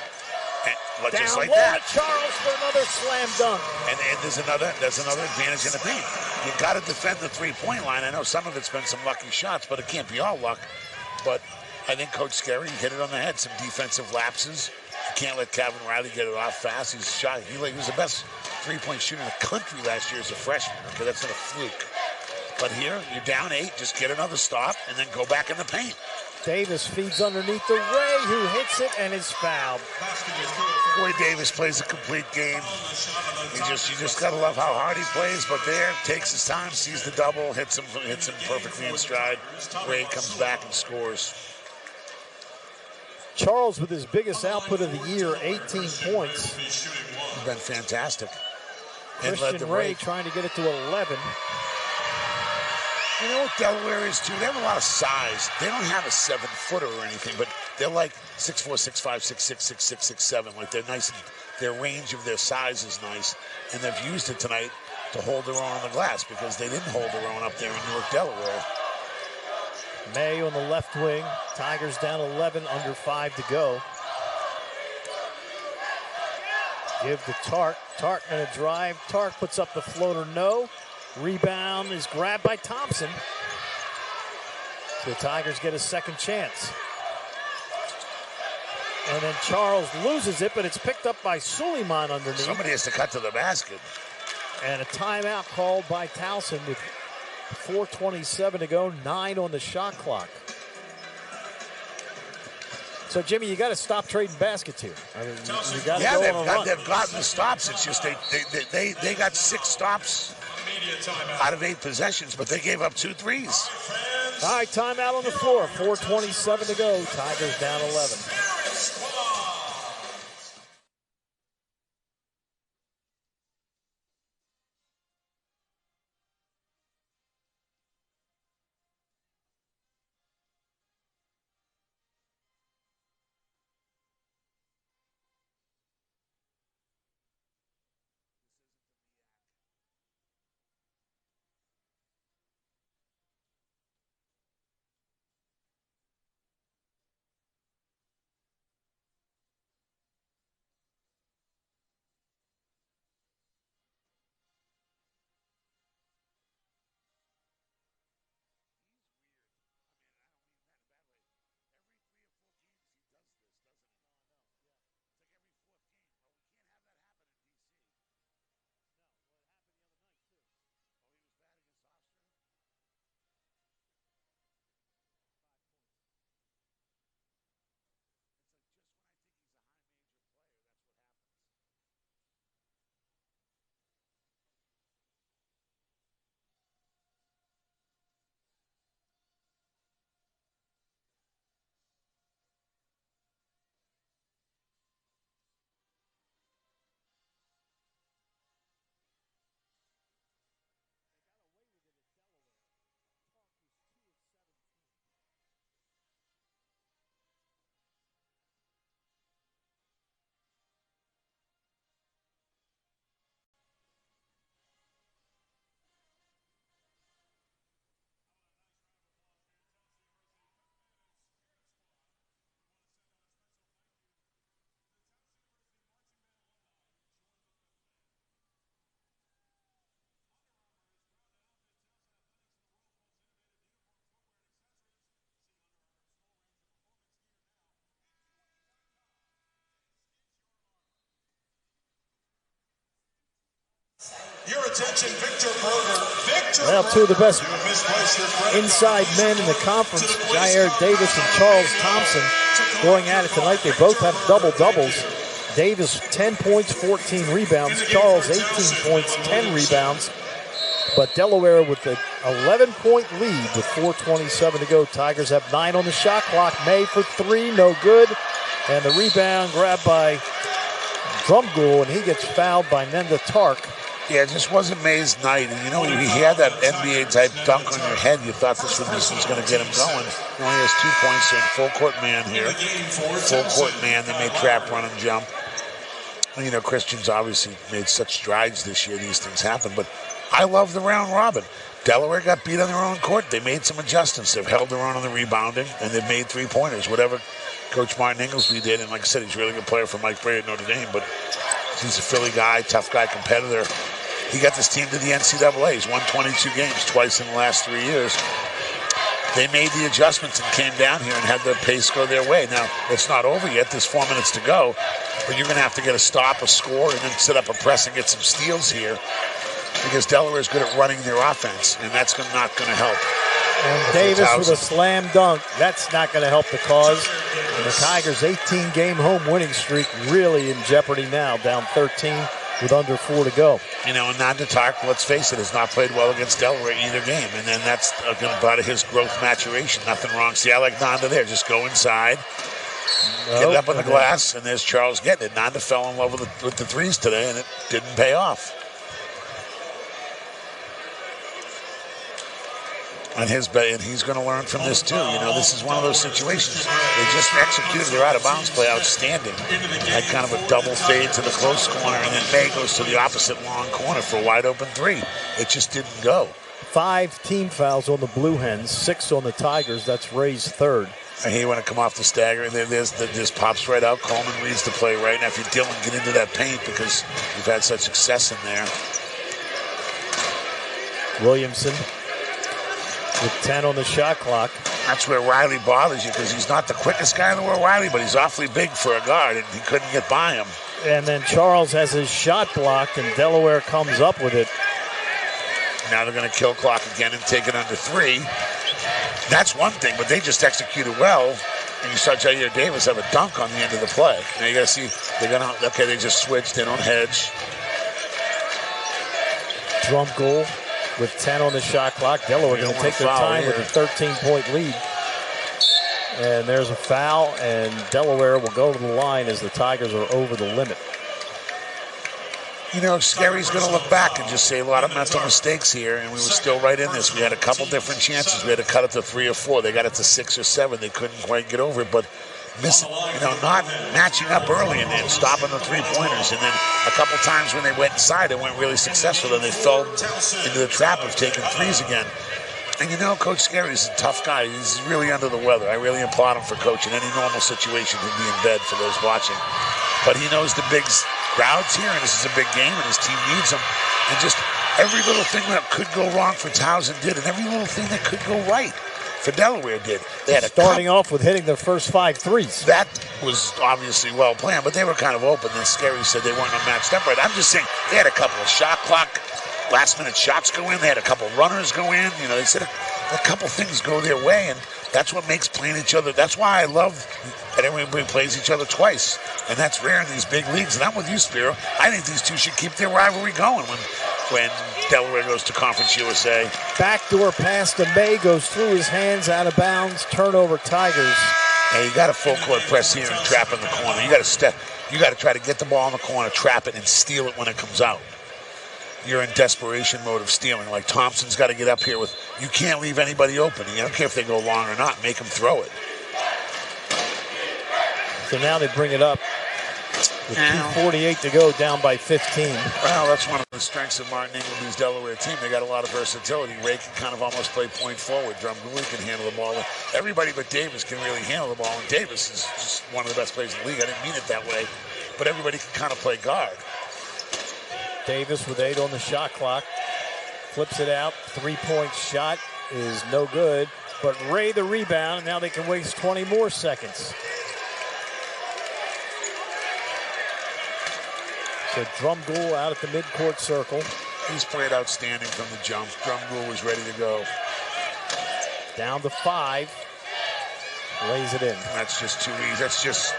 And just like that. Charles for another slam dunk. And there's another advantage in the paint. You got to defend the three-point line. I know some of it's been some lucky shots, but it can't be all luck. But I think Coach Scarry hit it on the head. Some defensive lapses. You can't let Calvin Riley get it off fast. He was the best three-point shooter in the country last year as a freshman. Okay, that's not a fluke. But here, you're down 8. Just get another stop and then go back in the paint. Davis feeds underneath the Ray, who hits it and is fouled. Boy, Davis plays a complete game. You just gotta love how hard he plays. But there, takes his time, sees the double, hits him perfectly in stride. Ray comes back and scores. Charles with his biggest output of the year, 18 points. He's been fantastic. And Christian Ray trying to get it to 11. You know what Delaware is, too? They have a lot of size. They don't have a 7-footer or anything, but they're like 6'4", 6'5", 6'6", 6'6", 6'7". Like, they're nice. Their range of their size is nice. And they've used it tonight to hold their own on the glass because they didn't hold their own up there in Newark, Delaware. May on the left wing. Tigers down 11, under 5 to go. Give to Tark. Tark gonna drive. Tark puts up the floater, no. Rebound is grabbed by Thompson. So the Tigers get a second chance. And then Charles loses it, but it's picked up by Suleiman underneath. Somebody has to cut to the basket. And a timeout called by Towson with 4:27 to go, 9 on the shot clock. So, Jimmy, you got to stop trading baskets here. I mean, you got to go on a run. They've gotten the stops. It's just they got 6 stops out of 8 possessions, but they gave up 2 threes. All right, timeout on the floor. 4:27 to go. Tigers down 11. Your attention, Victor Berger. Victor Well, two of the best You misplaced your credit inside card. men in the conference, Jair Davis and Charles Thompson, going at it tonight. They both have double-doubles. Davis, 10 points, 14 rebounds. Charles, 18 points, 10 rebounds. But Delaware with the 11-point lead with 4:27 to go. Tigers have 9 on the shot clock. May for 3, no good. And the rebound grabbed by Drumgoole, and he gets fouled by Nenda Tark. Yeah, it just wasn't May's night. And, you know, he had that NBA-type dunk on your head. You thought this was going to get him going. He only has 2 points in full-court man here. Full-court man. They made trap, run, and jump. And, you know, Christian's obviously made such strides this year. These things happen. But I love the round robin. Delaware got beat on their own court. They made some adjustments. They've held their own on the rebounding, and they've made three-pointers. Whatever Coach Martin Inglesby did, and like I said, he's a really good player for Mike Bray at Notre Dame, but he's a Philly guy, tough guy, competitor. He got this team to the NCAA. He's won 22 games twice in the last 3 years. They made the adjustments and came down here and had the pace go their way. Now, it's not over yet. There's 4 minutes to go, but you're going to have to get a stop, a score, and then set up a press and get some steals here because Delaware is good at running their offense, and that's not going to help. And Davis with a slam dunk. That's not going to help the cause. And the Tigers' 18-game home winning streak really in jeopardy now, down 13 with under 4 to go. You know, and Nanda Tark, let's face it, has not played well against Delaware either game. And then that's going to part of his growth maturation. Nothing wrong. See, I like Nanda there. Just go inside, get it up on the glass, and there's Charles getting it. Nanda fell in love with the threes today, and it didn't pay off. And he's going to learn from this too. You know, this is one of those situations. They just executed their out-of-bounds play outstanding. Had kind of a double fade to the close corner, and then May goes to the opposite long corner for a wide-open three. It just didn't go. 5 team fouls on the Blue Hens, 6 on the Tigers. That's Ray's third. And he want to come off the stagger, and there's pops right out. Coleman reads the play right now. If you Dylan, get into that paint because you've had such success in there. Williamson with 10 on the shot clock. That's where Riley bothers you because he's not the quickest guy in the world, Riley, but he's awfully big for a guard, and he couldn't get by him. And then Charles has his shot blocked, and Delaware comes up with it. Now they're going to kill clock again and take it under 3. That's one thing, but they just executed well. And you saw Jair Davis have a dunk on the end of the play. Now you got to see, they just switched. They don't hedge. Drumgoole with 10 on the shot clock. Delaware going to take their time with a 13-point lead. And there's a foul, and Delaware will go to the line as the Tigers are over the limit. You know, Scary's going to look back and just say a lot of mental mistakes here, and we were still right in this. We had a couple different chances. We had to cut it to 3 or 4. They got it to 6 or 7. They couldn't quite get over it, but not matching up early and then stopping the three-pointers. And then a couple times when they went inside, it went really successful. Then they fell into the trap of taking threes again. And you know, Coach Scary's a tough guy. He's really under the weather. I really applaud him for coaching. Any normal situation, he'd be in bed for those watching. But he knows the big crowd's here, and this is a big game, and his team needs him. And just every little thing that could go wrong for Towson did, and every little thing that could go right for Delaware did. They had starting off with hitting their first 5 threes. That was obviously well planned, but they were kind of open. And Scary said they weren't matched up right. I'm just saying they had a couple of shot clock, last-minute shots go in. They had a couple runners go in. You know, they said a couple things go their way, and that's what makes playing each other. That's why I love that everybody plays each other twice, and that's rare in these big leagues. And I'm with you, Spiro. I think these two should keep their rivalry going when Delaware goes to Conference USA. Backdoor pass to May goes through his hands, out of bounds. Turnover, Tigers. Hey, you got a full court press here and trap in the corner. You got to step. You got to try to get the ball in the corner, trap it, and steal it when it comes out. You're in desperation mode of stealing. Like Thompson's got to get up here with. You can't leave anybody open. You don't care if they go long or not. Make them throw it. So now they bring it up with 2:48 to go, down by 15. Well, that's one of the strengths of Martin Ingleby's Delaware team. They got a lot of versatility. Ray can kind of almost play point forward. Drumgoole can handle the ball. Everybody but Davis can really handle the ball, and Davis is just one of the best players in the league. I didn't mean it that way, but everybody can kind of play guard. Davis with 8 on the shot clock. Flips it out. 3-point shot is no good, but Ray the rebound, and now they can waste 20 more seconds. So Drumgoole out at the midcourt circle. He's played outstanding from the jump. Drumgoole was ready to go. Down to 5. Lays it in. That's just too easy. That's just,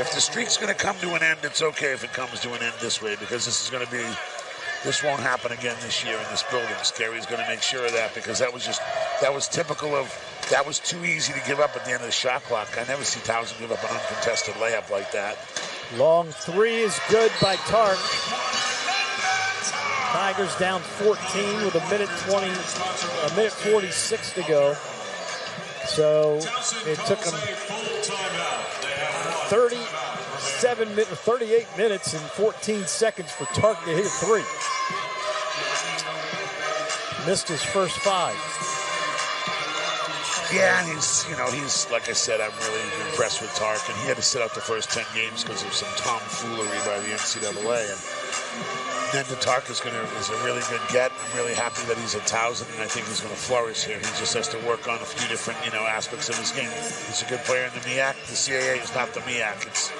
if the streak's going to come to an end, it's okay if it comes to an end this way, because this won't happen again this year in this building. Scary's going to make sure of that, because that was typical of, that was too easy to give up at the end of the shot clock. I never see Towson give up an uncontested layup like that. Long 3 is good by Tark. Tigers down 14 with a minute 46 to go. So it took them 38 minutes and 14 seconds for Tark to hit a 3. Missed his first 5. Yeah, and he's like I said, I'm really impressed with Tark, and he had to sit out the first 10 games because of some tomfoolery by the NCAA. And then Tark is a really good get. I'm really happy that he's at Towson, and I think he's going to flourish here. He just has to work on a few different, aspects of his game. He's a good player in the MEAC. The CAA is not the MEAC. It's,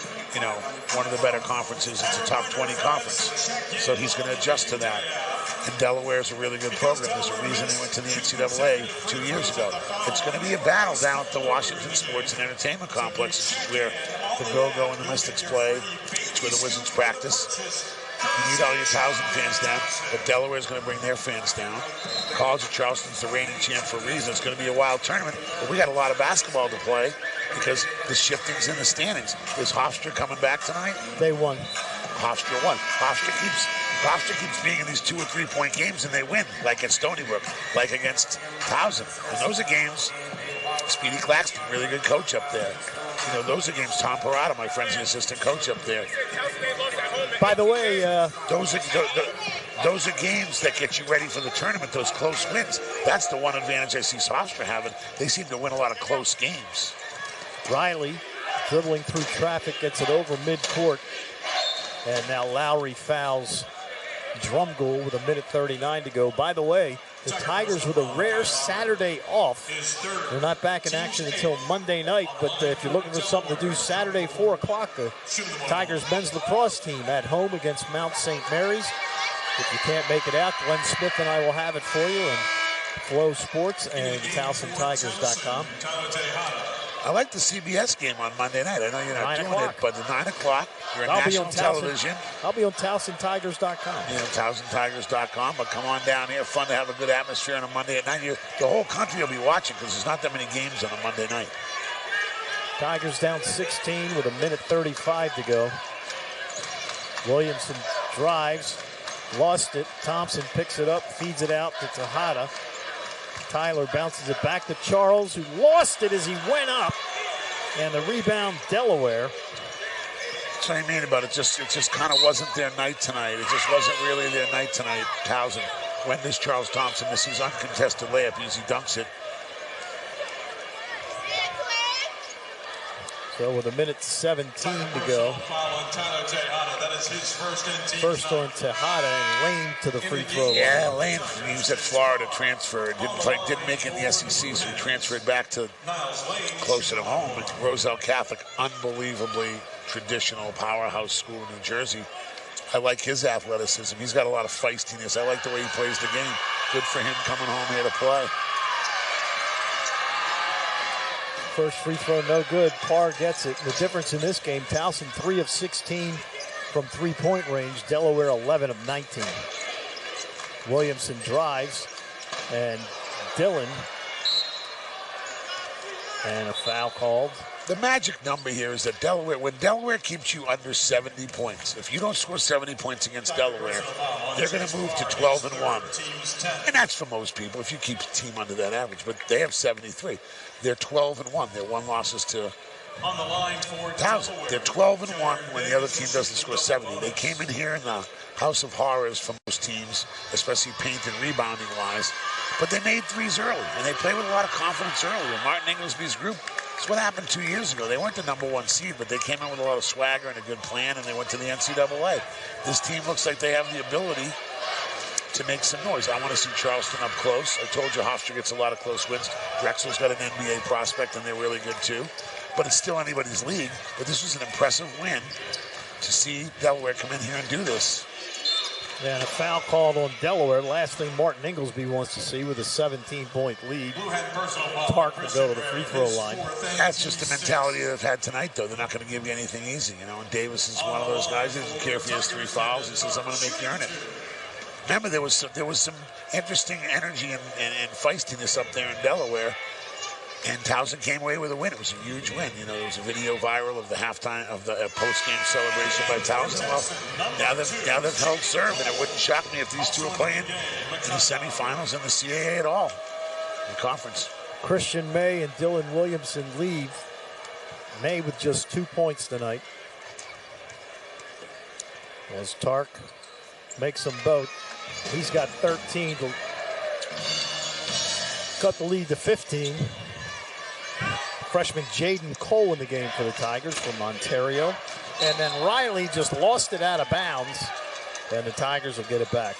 one of the better conferences. It's a top 20 conference. So he's going to adjust to that. And Delaware is a really good program. There's a reason they went to the NCAA 2 years ago. It's going to be a battle down at the Washington Sports and Entertainment Complex, where the Go-Go and the Mystics play. It's where the Wizards practice. You need all your Towson fans down, but Delaware is going to bring their fans down. College of Charleston's the reigning champ for a reason. It's going to be a wild tournament, but we got a lot of basketball to play because the shifting's in the standings. Is Hofstra coming back tonight? They won. Hofstra won. Hofstra keeps being in these 2 or 3 point games, and they win, like at Stony Brook, like against Towson. And those are games. Speedy Claxton, really good coach up there. Those are games. Tom Parada, my friend's the assistant coach up there. By the way, those are games that get you ready for the tournament, those close wins. That's the one advantage I see Hofstra having. They seem to win a lot of close games. Riley, dribbling through traffic, gets it over midcourt. And now Lowry fouls Drumgoole with a minute 39 to go. By the way, the Tigers with a rare Saturday off. They're not back in action until Monday night, but if you're looking for something to do Saturday, 4 o'clock, the Tigers men's lacrosse team at home against Mount St. Mary's. If you can't make it out, Glenn Smith and I will have it for you, and Flow Sports and TowsonTigers.com. I like the CBS game on Monday night. I know you're not doing it, but at 9 o'clock, you're on national television. I'll be on TowsonTigers.com. TowsonTigers.com, but come on down here. Fun to have a good atmosphere on a Monday at night. The whole country will be watching because there's not that many games on a Monday night. Tigers down 16 with a minute 35 to go. Williamson drives, lost it. Thompson picks it up, feeds it out to Tejada. Tyler bounces it back to Charles, who lost it as he went up. And the rebound, Delaware. That's what I mean about it. It just kind of wasn't their night tonight. It just wasn't really their night tonight. Towson. When does Charles Thompson miss his uncontested layup? Easy dunks it. So with a minute 17 to go. First on Tejada and Lane to the free throw line. Yeah, Lane, he was at Florida, transferred. Didn't make it in the SEC, so he transferred back to closer to home. But Roselle Catholic, unbelievably traditional powerhouse school in New Jersey. I like his athleticism. He's got a lot of feistiness. I like the way he plays the game. Good for him coming home here to play. First free throw, no good. Parr gets it. The difference in this game, Towson 3 of 16 from three-point range. Delaware 11 of 19. Williamson drives, and Dillon. And a foul called. The magic number here is that Delaware, when Delaware keeps you under 70 points, if you don't score 70 points against Delaware, they're going to move to 12-1. And that's for most people if you keep a team under that average. But they have 73. They're 12-1. Their one losses to Towson. They're 12-1 when the other team doesn't score 70. They came in here in the house of horrors for most teams, especially paint and rebounding wise. But they made threes early, and they played with a lot of confidence early. And Martin Inglesby's group, that's what happened 2 years ago. They weren't the #1 seed, but they came in with a lot of swagger and a good plan, and they went to the NCAA. This team looks like they have the ability to make some noise. I want to see Charleston up close. I told you Hofstra gets a lot of close wins. Drexel's got an NBA prospect, and they're really good too. But it's still anybody's league. But this was an impressive win to see Delaware come in here and do this. And a foul called on Delaware. Last thing Martin Inglesby wants to see with a 17-point lead. Tark will go to the free throw line. That's just the mentality they've had tonight, though. They're not going to give you anything easy, you know. And Davis is one of those guys. He doesn't care if he has 3 fouls. He says, "I'm going to make you earn it." Remember, there was some interesting energy and feistiness up there in Delaware. And Towson came away with a win. It was a huge win. You know, there was a video viral of the halftime, of the post-game celebration by Towson. Well, now they've held serve, and it wouldn't shock me if these two are playing in the semifinals in the CAA at all, in the conference. Christian May and Dylan Williamson leave. May with just 2 points tonight. As Tark makes them both. He's got 13 to cut the lead to 15. Freshman Jaden Cole in the game for the Tigers from Ontario. And then Riley just lost it out of bounds, and the Tigers will get it back.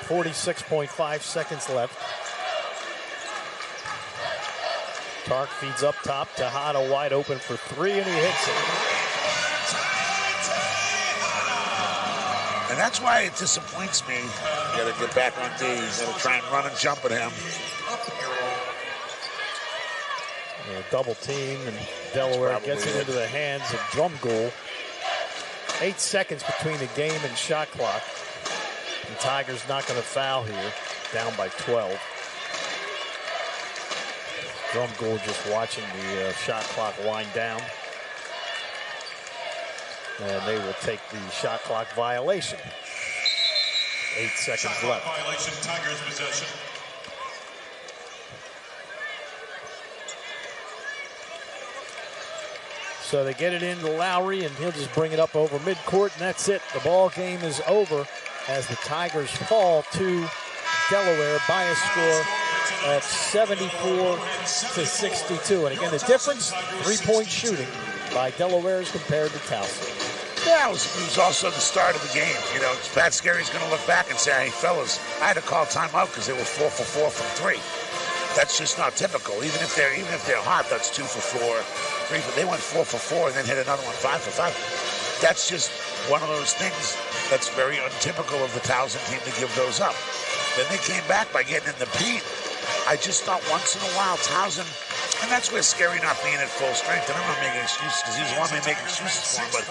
.5 seconds left. Tark feeds up top. Tejada wide open for 3, and he hits it. And that's why it disappoints me. You got to get back on D. You got to try and run and jump at him. Double team, and Delaware gets it into the hands of Drumgoole. 8 seconds between the game and shot clock. The Tigers not going to foul here, down by 12. Drumgoole just watching the shot clock wind down. And they will take the shot clock violation. 8 seconds left. Violation, Tigers possession. So they get it into Lowry, and he'll just bring it up over midcourt, and that's it. The ball game is over as the Tigers fall to Delaware by a score of 74-62. And again, the difference, 3-point shooting by Delaware as compared to Towson. Yeah, it was also the start of the game. You know, Pat Scary's going to look back and say, "Hey, fellas, I had to call timeout because they were 4 for 4 from 3. That's just not typical. Even if they're hot, that's 2 for 4, 3 for. They went 4 for 4 and then hit another one 5 for 5. That's just one of those things that's very untypical of the Towson team to give those up. Then they came back by getting in the paint. I just thought once in a while Towson. And that's where Scary not being at full strength. And I'm not making excuses because he was one man making excuses for him. But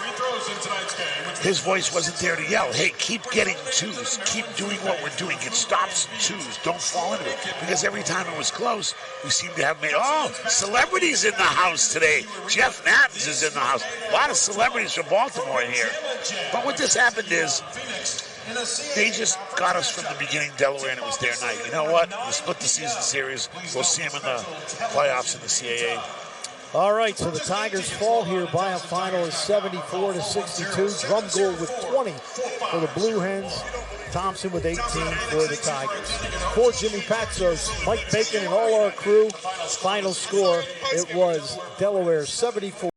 his voice wasn't there to yell, "Hey, keep getting 2s. Keep doing what we're doing. Get stops and 2s. Don't fall into it." Because every time it was close, we seemed to have made, celebrities in the house today. Jeff Nattens is in the house. A lot of celebrities from Baltimore here. But what just happened is, they just got us from the beginning, Delaware, and it was their night. You know what? We'll split the season series. We'll see them in the playoffs in the CAA. All right, so the Tigers fall here by a final of 74-62. Drumgoole with 20 for the Blue Hens. Thompson with 18 for the Tigers. For Jimmy Patsos, Mike Bacon, and all our crew, final score, it was Delaware 74.